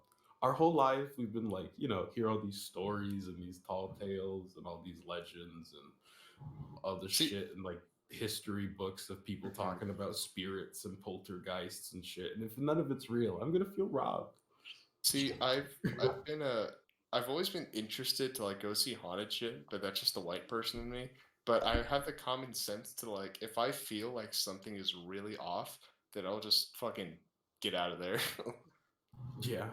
Our whole life we've been like, hear all these stories and these tall tales and all these legends and other See, shit and like history books of people talking about spirits and poltergeists and shit. And if none of it's real, I'm gonna feel robbed. see, I've been I've always been interested to like go see haunted shit, but that's just the white person in me. But I have the common sense to like, if I feel like something is really off, then I'll just fucking get out of there. Yeah.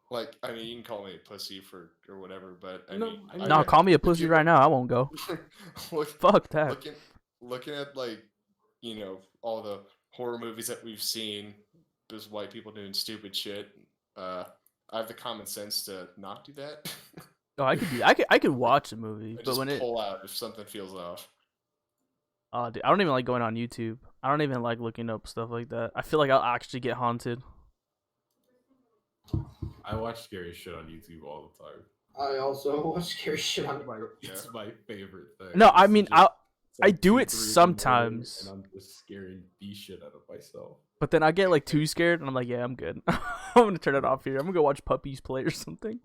Like, I mean, you can call me a pussy for or whatever, but I No, mean, I mean, No, call me a pussy legit, right now. I won't go. look, Fuck that. looking at like, all the horror movies that we've seen, those white people doing stupid shit. I have the common sense to not do that. Oh, I could watch a movie, I but just when it pull out if something feels off. oh dude, I don't even like going on YouTube. I don't even like looking up stuff like that. I feel like I'll actually get haunted. I watch scary shit on YouTube all the time. I also watch scary shit on. It's my favorite thing. No, I It's mean just- it's I do 2, it 3 in the morning, sometimes. and I'm just scaring the shit out of myself. But then I get like too scared and I'm like, yeah, I'm good. I'm gonna turn it off here. I'm gonna go watch puppies play or something.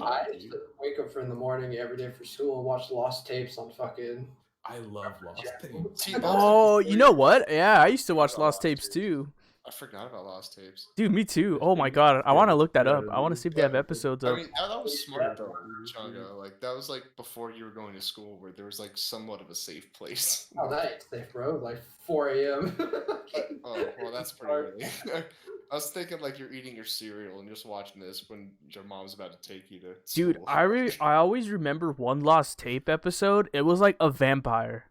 I used to wake up in the morning every day for school and watch lost tapes on fucking. I love Lost Tapes. See, that's Oh, like you know what? Yeah, I used to watch about Lost Lost Tapes Tapes. too. I forgot about Lost Tapes. Dude, me too. Oh my god, I want to look that up. I want to see if they have episodes I up. mean, that was smart though, Changa. Like that was like before you were going to school, where there was like somewhat of a safe place. Oh, that ain't safe, bro. Like 4 a.m. Oh, well, that's pretty early. I was thinking like you're eating your cereal and just watching this when your mom's about to take you to Dude, school. I always remember one Lost Tape episode. It was like a vampire,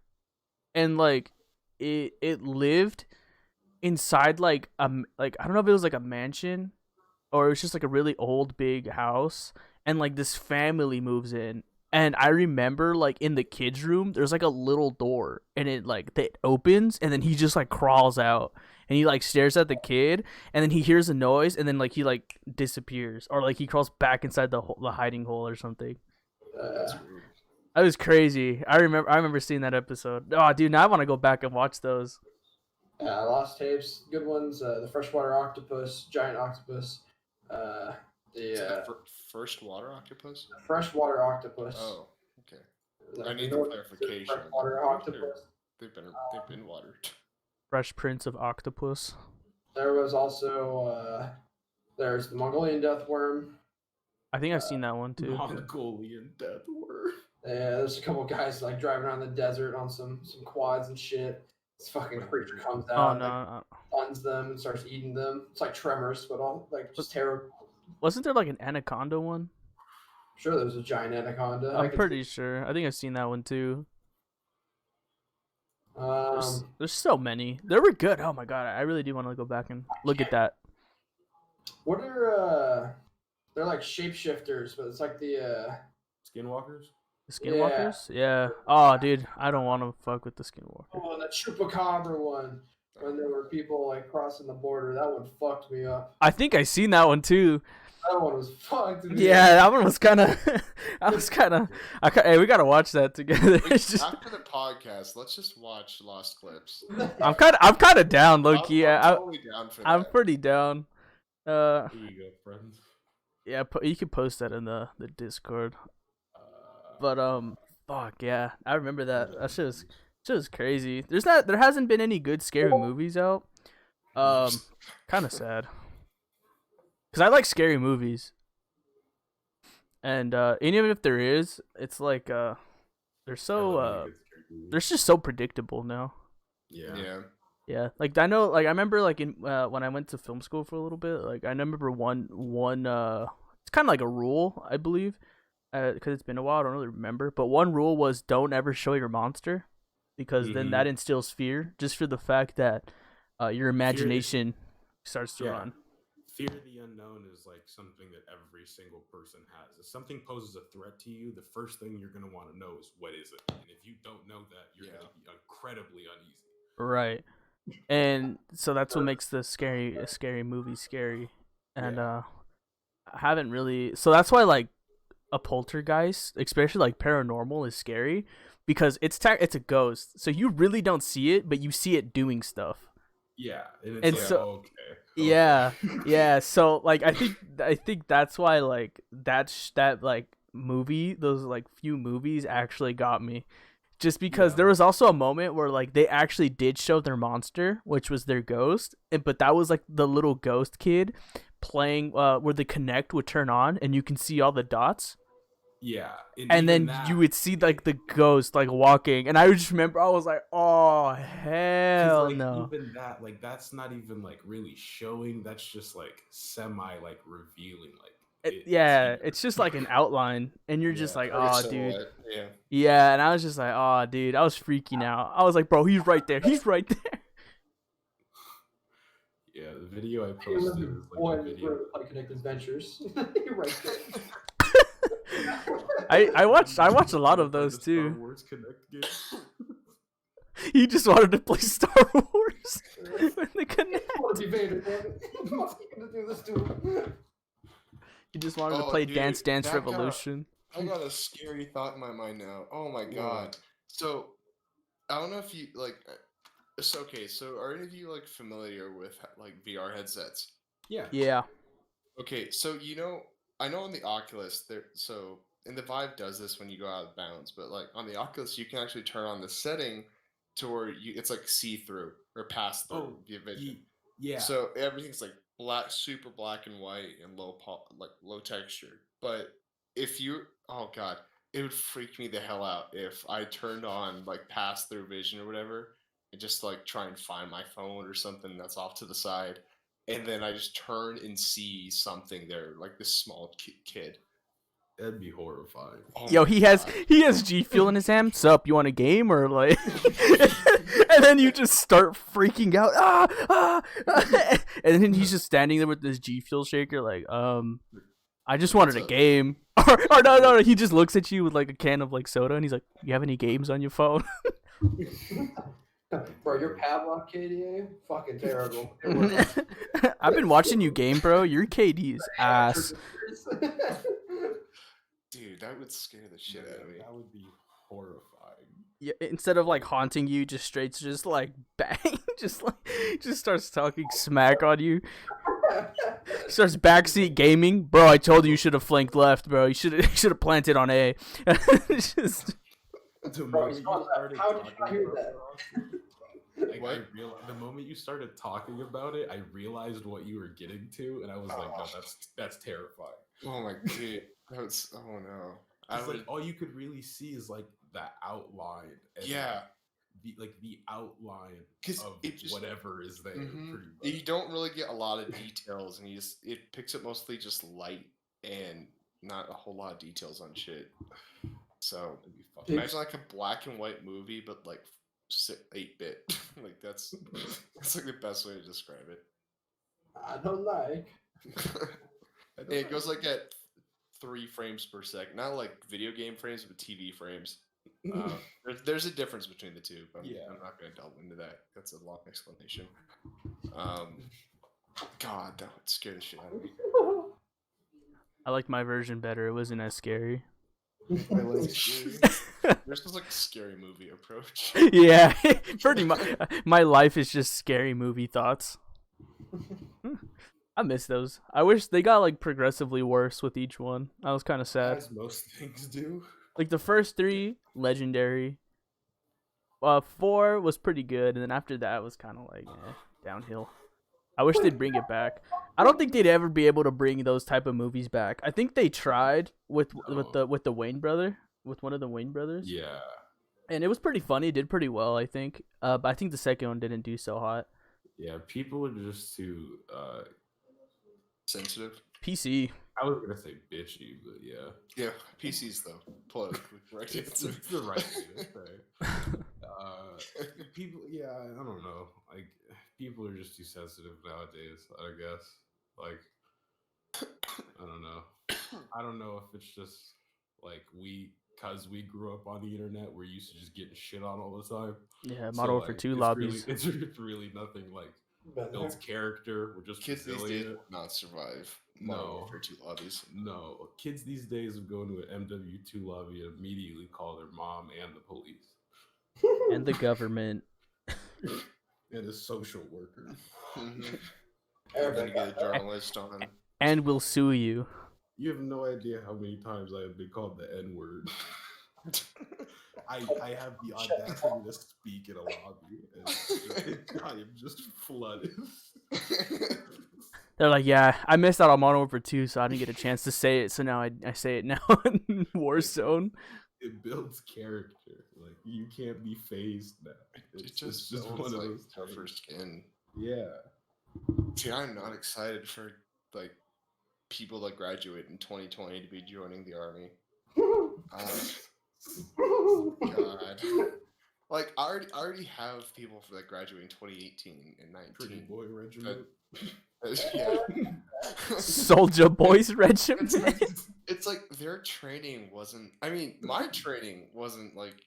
and like it lived inside like like I don't know if it was like a mansion or it was just like a really old big house, and like this family moves in. And I remember like in the kids room there's like a little door and it opens and then he just like crawls out and he like stares at the kid and then he hears a noise and then like he like disappears or like he crawls back inside the hiding hole or something. That's weird. That was crazy. I remember seeing that episode. Oh dude, now I want to go back and watch those. Lost tapes, good ones. The freshwater octopus, giant octopus. Is The that first water octopus? freshwater octopus. Oh, okay. Like I the need the North clarification. Freshwater I'm octopus. sure they've been watered. Fresh Prince of Octopus. There was also there's the Mongolian death worm. I think I've seen that one too. Mongolian death worm. Yeah, there's a couple guys like driving around the desert on some quads and shit. This fucking creature comes Oh out, no, and, like, stuns them and starts eating them. It's like Tremors, but all like just terrible. wasn't there like an anaconda one? I'm sure there was a giant anaconda. I'm pretty sure. I think I've seen that one too. There's so many. They were good. Oh my god, I really do want to go back and look at that. What are they're like shapeshifters, but it's like the Skinwalkers? The Skinwalkers? Yeah. Oh, dude, I don't want to fuck with the Skinwalker. oh, the chupacabra one. When there were people like crossing the border, that one fucked me up. I think I seen that one too. That one was fucked. Me Yeah, that one was kind of. Hey, we gotta watch that together. It's just, After the podcast, let's just watch Lost Clips. I'm kind of down, low key. I'm totally down for that. I'm pretty down. Here you go, friends. Yeah, you can post that in the Discord. But fuck yeah, I remember that. That shit was crazy. There hasn't been any good scary movies out. Kind of sad. Cause I like scary movies, and even if there is, it's like they're so they're just so predictable now. Yeah. Yeah, like I know, like I remember, like in when I went to film school for a little bit, like I remember one it's kind of like a rule, I believe, because it's been a while, I don't really remember, but one rule was don't ever show your monster, because then that instills fear, just for the fact that your imagination starts to run. Fear of the unknown is like something that every single person has. If something poses a threat to you, the first thing you're going to want to know is what is it? And if you don't know that, you're going to be incredibly uneasy. Right. And so that's what makes a scary movie scary. And I haven't really, so that's why, like, a poltergeist, especially like paranormal, is scary because it's a ghost, so you really don't see it, but you see it doing stuff. Yeah, and it's And like, so okay. yeah, yeah. So like I think that's why like that like movie, those like few movies actually got me. Just because Yeah. there was also a moment where like they actually did show their monster, which was their ghost, but that was like the little ghost kid playing where the Connect would turn on and you can see all the dots. Yeah, And even then that, you would see like the ghost like walking, and I would just remember I was like, "Oh because hell like no!" even that, like that's not even like really showing. That's just like semi like revealing like it's Yeah, here. it's just like an outline, and you're just Yeah. like, Like a "Oh, dude." silhouette. Yeah. Yeah, and I was just like, "Oh, dude," I was freaking out. I was like, "Bro, he's right there. He's right there." Yeah, the video I You posted live is like one the video. for Play Connect Adventures. You're right there. I watched a lot of Play those the Star too. Wars Connect game. He just wanted to play Star Wars with the Connect. I want to be Vader, damn it. What's he gonna do this to him? He just wanted to Oh, play dude, Dance Dance that Revolution. I got a scary thought in my mind now. Oh my god. So I don't know if you like. It's okay. So are any of you like familiar with like VR headsets? Yeah. Yeah. Okay, so I know on the Oculus there. So and the Vive does this when you go out of bounds, but like on the Oculus, you can actually turn on the setting to where it's like see through or pass through Oh, via vision. yeah. So everything's like black, super black and white, and like low texture. But if you, oh god, it would freak me the hell out if I turned on like pass through vision or whatever, and just like try and find my phone or something that's off to the side, and then I just turn and see something there, like this small kid. That'd be horrifying. Oh Yo, my he God. has G Fuel in his hand. Sup, you want a game or like? And then you just start freaking out. And then he's just standing there with this G Fuel shaker, like, I just wanted a game. Or no, he just looks at you with like a can of like soda, and he's like, "You have any games on your phone?" Bro, your Pavlov KDA? Fucking terrible. I've been watching you game, bro. Your KD is ass. Dude, that would scare the shit out of me. That would be horrifying. Yeah, instead of like haunting you, just like bang, just starts talking smack on you. Starts backseat gaming, bro. I told you should have flanked left, bro. You should have planted on A. Just The Bro, moment he's you calling started that. How did you not talking hear about that? like, What? the moment you started talking about it, I realized what you were getting to, and I was like, no, that's terrifying. Oh my god, that was. Oh no. I Because would. like all you could really see is like the outline. And, Yeah. the outline 'Cause of it just- whatever is there. Mhm. Pretty much. You don't really get a lot of details, and it picks up mostly just light and not a whole lot of details on shit. So It'd be fucking- imagine like a black and white movie, but like 8-bit. Like that's like the best way to describe it. I don't like. I don't It know. goes like at 3 frames per second, not like video game frames, but TV frames. There's a difference between the two, but Yeah. I'm not going to delve into that. That's a long explanation. God, that would scare the shit out of me. I like my version better. It wasn't as scary. I like scary. There's this like scary movie approach. Yeah, pretty much. My life is just scary movie thoughts. I miss those. I wish they got like progressively worse with each one. I was kind of sad. As most things do. Like the first 3, legendary. 4 was pretty good, and then after that was kind of like downhill. I wish they'd bring it back. I don't think they'd ever be able to bring those type of movies back. I think they tried with the Wayne brother, with one of the Wayne brothers. Yeah. And it was pretty funny. It did pretty well, I think. But I think the second one didn't do so hot. Yeah, people are just too Sensitive. PC. I was gonna say bitchy, but yeah. Yeah, PCs though. Politically correct It's answer. the right thing to say. People, yeah, I don't know. Like, people are just too sensitive nowadays, I guess. Like, I don't know. I don't know if it's just like because we grew up on the internet, we're used to just getting shit on all the time. Yeah, So, Model for like, 2 it's lobbies. Really, it's really nothing like But builds character. We're just Kids these days resilient. will not survive Modern No. Warfare 2 lobbies. No, kids these days will go into an MW2 lobby and immediately call their mom and the police And the government. and a social worker. Mm-hmm. Eric, Then you get a journalist on. And will sue you. You have no idea how many times I have been called the N word. I have the audacity to speak in a lobby, and I am just flooded. They're like, yeah, I missed out on Modern Warfare 2, so I didn't get a chance to say it. So now I say it now in Warzone. It builds character. Like you can't be phased now. It just builds, one of like, those tougher things. skin. Yeah. See, I'm not excited for like people that graduate in 2020 to be joining the army. God. Like I already have people that graduate in 2018 and 19. Pretty boy regiment. Yeah. Soldier Boys Regiment. It's like their training wasn't. I mean, my training wasn't like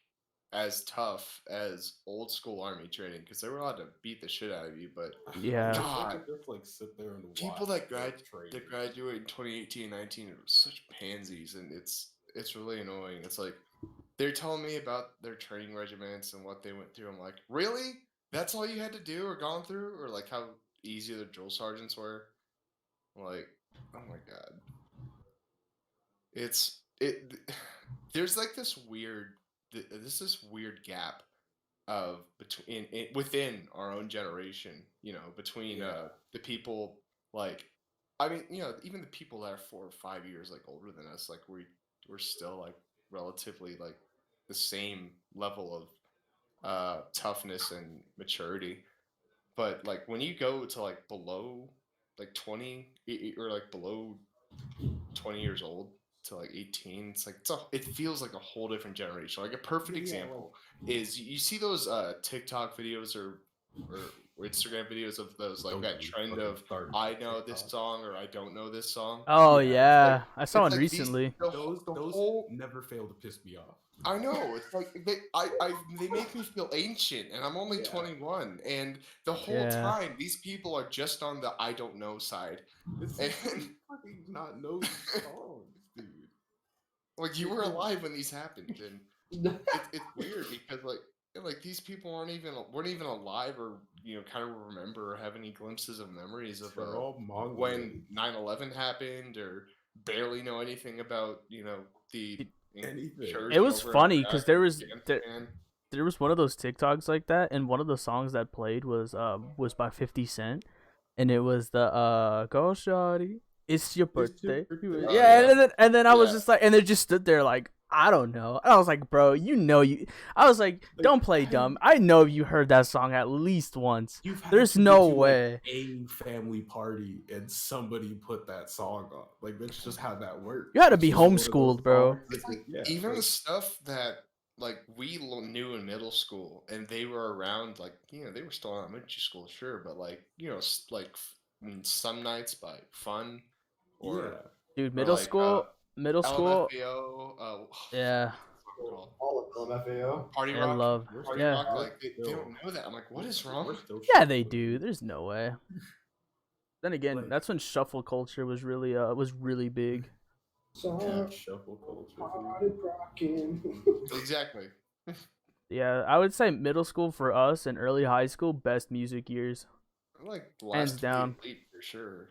as tough as old school army training because they were allowed to beat the shit out of you. But Yeah. God, I could just like sit there and watch people that their graduate in 2018 and 19 are such pansies, and it's really annoying. It's like they're telling me about their training regiments and what they went through. I'm like, really? That's all you had to do or gone through, or like how easy the drill sergeants were? I'm like, oh my god. There's like this weird gap of between within our own generation, between the people like, I mean, even the people that are 4 or 5 years like older than us, like we're still like relatively like the same level of toughness and maturity. But like when you go to like below like 20 or like below 20 years old to like 18, it's like it feels like a whole different generation. Like a perfect example is you see those TikTok videos or Instagram videos of those like that trend of I know this song or I don't know this song. Oh Yeah, yeah, I saw one like recently. Those whole never fail to piss me off. I know, it's like they make me feel ancient, and I'm only 21, and the whole time these people are just on the I don't know side. It's And fucking not know these songs, dude. like you were alive when these happened, and it's weird because like these people weren't even alive or kind of remember or have any glimpses of memories of They're all when 9/11 happened or barely know anything about the anything. It was funny because there was one of those TikToks like that, and one of the songs that played was by 50 Cent, and it was the Go Shawty, it's your birthday. And then I was just like, and they just stood there like, I don't know. And I was like, bro, I was like, don't play dumb. I know you heard that song at least once. There's no way. A family party and somebody put that song on. Like that's just how that works. You had to be homeschooled, bro. Even the stuff that like we knew in middle school and they were around, like they were still in elementary school, sure, but like like some nights by Fun or dude, middle school. LMFAO, yeah. All of LMFAO. Party Yeah, Rock. love. Party Yeah. Rock, like they don't know that. I'm like, what is wrong? Yeah, they do. There's no way. Then again, that's when shuffle culture was really big. So shuffle culture. Exactly. Yeah, I would say middle school for us and early high school, best music years. Like hands down. For sure.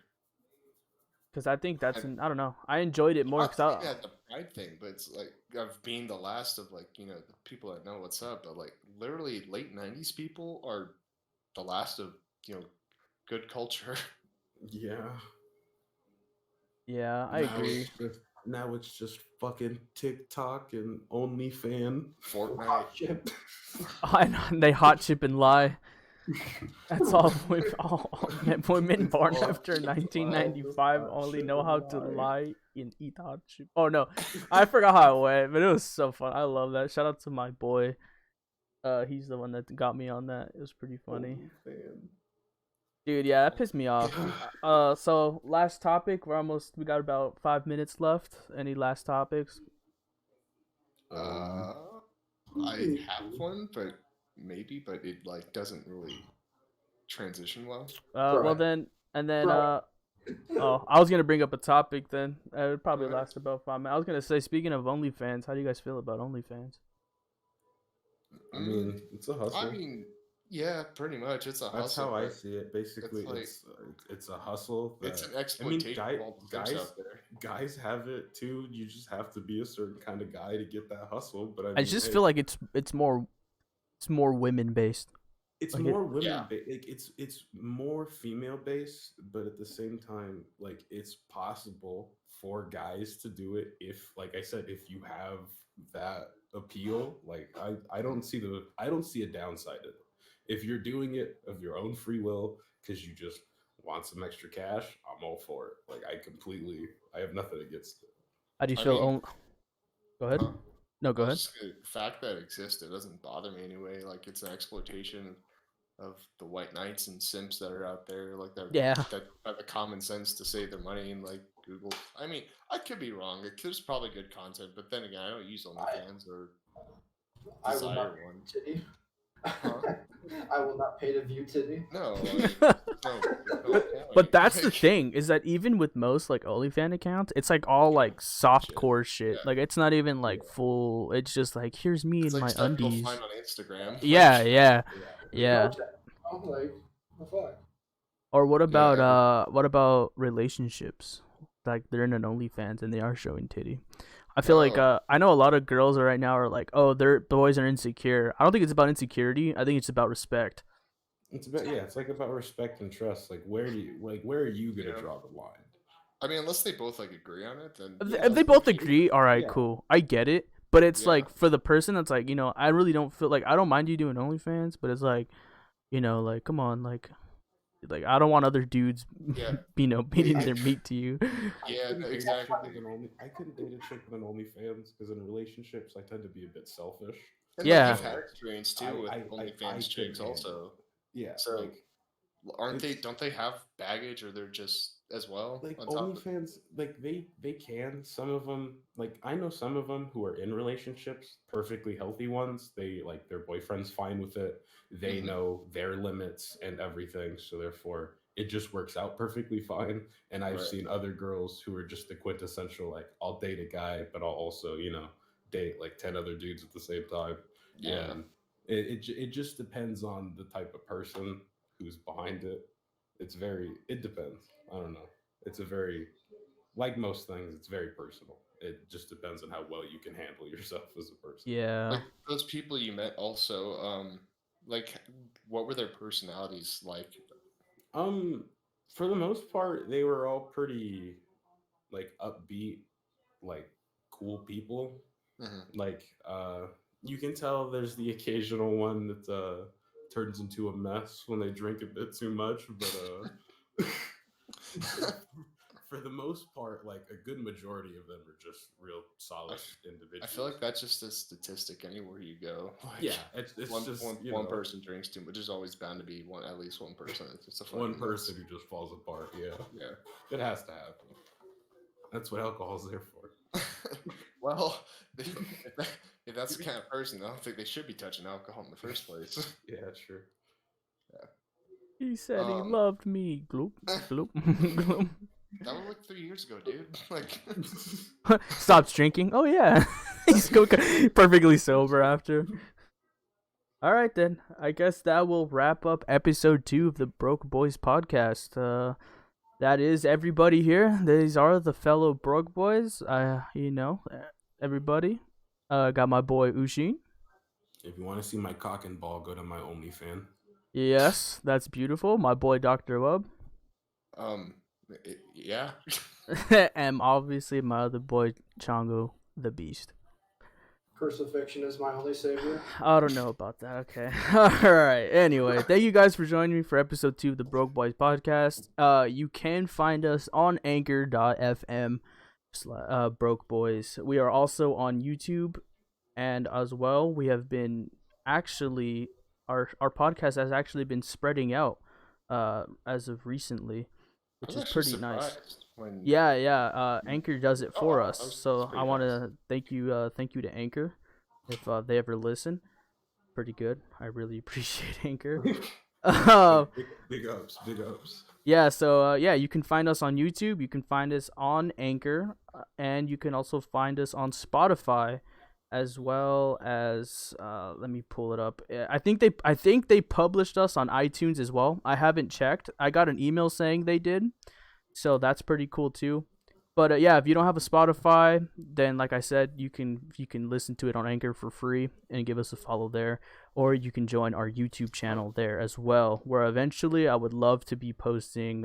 Because I think I don't know. I enjoyed it more. That's the pride thing, but it's like of being the last of like the people that know what's up. But like literally late '90s people are the last of good culture. Yeah. Yeah, I agree. Now it's just fucking TikTok and OnlyFans. Fortnite. I know, they hot chip and lie. That's all women born after 1995 only know how to lie and eat hot chip. Oh no, I forgot how it went, but it was so fun. I love that. Shout out to my boy. He's the one that got me on that. It was pretty funny. Dude, yeah, that pissed me off. So last topic. We got about 5 minutes left. Any last topics? I have one, but it like doesn't really transition well. Well then, and then Oh, I was gonna bring up a topic then. It would probably Go ahead. last about 5 minutes. I was gonna say, speaking of OnlyFans, how do you guys feel about OnlyFans? I mean, it's a hustle. I mean, yeah, pretty much. It's a That's hustle. how I but see it. Basically, it's it's a hustle. That, it's an I mean, exploitation of all the simps out there. guys have it too. You just have to be a certain kind of guy to get that hustle. But I I mean, just hey, feel like it's more women based. it's like more women. Yeah. Like it's more female based, but at the same time, like it's possible for guys to do it if, like I said, if you have that appeal. Like I don't see a downside in it. If you're doing it of your own free will because you just want some extra cash, I'm all for it. Like I have nothing against it. How do you I feel? mean, Go ahead. huh? No, go I was ahead. just gonna, the fact that it exists, it doesn't bother me anyway. Like it's an exploitation of the white knights and simps that are out there, like Yeah. that have the common sense to save their money and like Google. I mean, I could be wrong. There's probably good content, but then again, I don't use OnlyFans or I will not desire one. titty. Huh? I will not pay to view titty. No, like, no But point. that's the Like, thing, is that even with most like OnlyFans accounts, it's like all like softcore shit. Yeah. Like it's not even like full. It's just like, here's me it's in like my stuff you'll undies. find on Instagram. Yeah, Like, yeah. I'm like, the fuck. Or what about Yeah. what about relationships? Like they're in an OnlyFans and they are showing titty. I feel like Oh. I know a lot of girls right now are like, oh, their boys are insecure. I don't think it's about insecurity. I think it's about respect. It's about it's like about respect and trust. Like where are you gonna Yeah. draw the line? I mean, unless they both like agree on it, then If yeah, they both agree, all right, Yeah. cool, I get it. But it's Yeah. like for the person that's like, I really don't feel like, I don't mind you doing OnlyFans, but it's like, like come on, like I don't want other dudes, Yeah. beating their meat to you. Yeah, couldn't date a exactly. chick with I couldn't date a chick with an OnlyFans because in relationships I tend to be a bit selfish. And Yeah. like you've had experience too with I OnlyFans couldn't chicks handle also. it. Yeah, So like aren't they? it's- Don't they have baggage, or they're just as well like on top of? OnlyFans, like they can. Some of them, like I know some of them who are in relationships, perfectly healthy ones. They like their boyfriend's fine with it. They Mhm. know their limits and everything, so therefore it just works out perfectly fine. And I've Right. seen other girls who are just the quintessential like I'll date a guy, but I'll also date like 10 other dudes at the same time. Yeah. And it just depends on the type of person who's behind it. It depends. I don't know. It's a very, like most things, it's very personal. It just depends on how well you can handle yourself as a person. Yeah. Like those people you met also, like what were their personalities like? For the most part, they were all pretty like upbeat, like cool people. Mhm. Like you can tell there's the occasional one that turns into a mess when they drink a bit too much, but for the most part, like a good majority of them are just real solid individuals. I feel like that's just a statistic anywhere you go. Like, Yeah, it's one, just one person drinks too much. There's always bound to be at least one person. It's just a one fucking mess. person who just falls apart. Yeah, Yeah. it has to happen. That's what alcohol's there for. Well, if that's the kind of person, I don't think they should be touching alcohol in the first place. Yeah, sure. He said he Um, loved me. Gloop, gloop, gloop. That was like 3 years ago, dude. Like, Stops drinking. Oh yeah, he's perfectly sober after. All right then. I guess that will wrap up episode 2 of the Broke Boys podcast. That is everybody here. These are the fellow Broke Boys. Everybody. Got my boy Ushin. If you want to see my cock and ball, go to my OnlyFans. Yes, that's beautiful. My boy Dr. Wub. yeah. And obviously my other boy Chongo the Beast. Crucifixion is my only savior. I don't know about that. Okay. Alright. Anyway, thank you guys for joining me for episode 2 of the Broke Boys podcast. You can find us on anchor.fm Broke Boys. We are also on YouTube, and as well, we have been actually our podcast has actually been spreading out as of recently, which is pretty nice. Yeah. Anchor does it for us, so I want to thank you to Anchor if they ever listen. Pretty good. I really appreciate Anchor. Big ups. Yeah, so yeah, you can find us on YouTube. You can find us on Anchor, and you can also find us on Spotify, as well as let me pull it up. I think they published us on iTunes as well. I haven't checked. I got an email saying they did, so that's pretty cool too. But yeah, if you don't have a Spotify, then like I said, you can listen to it on Anchor for free and give us a follow there, or you can join our YouTube channel there as well, where eventually I would love to be posting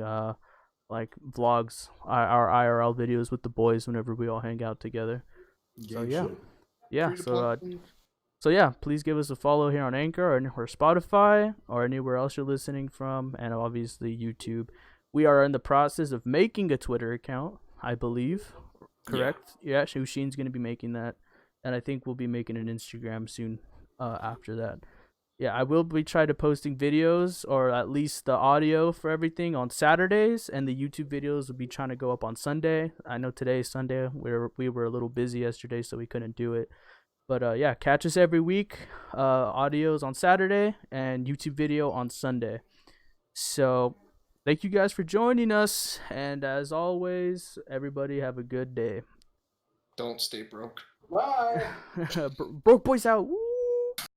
like vlogs, our IRL videos with the boys whenever we all hang out together. So Gang yeah, shit. yeah. Free to So play. so yeah, please give us a follow here on Anchor or Spotify or anywhere else you're listening from, and obviously YouTube. We are in the process of making a Twitter account, I believe. Correct? Yeah, Shushin's gonna be making that, and I think we'll be making an Instagram soon. After that, yeah, I will be trying to posting videos or at least the audio for everything on Saturdays, and the YouTube videos will be trying to go up on Sunday. I know today is Sunday. We were a little busy yesterday, so we couldn't do it. But yeah, catch us every week. Audios on Saturday and YouTube video on Sunday. So thank you guys for joining us. And as always, everybody have a good day. Don't stay broke. Bye. Broke boys out. Woo!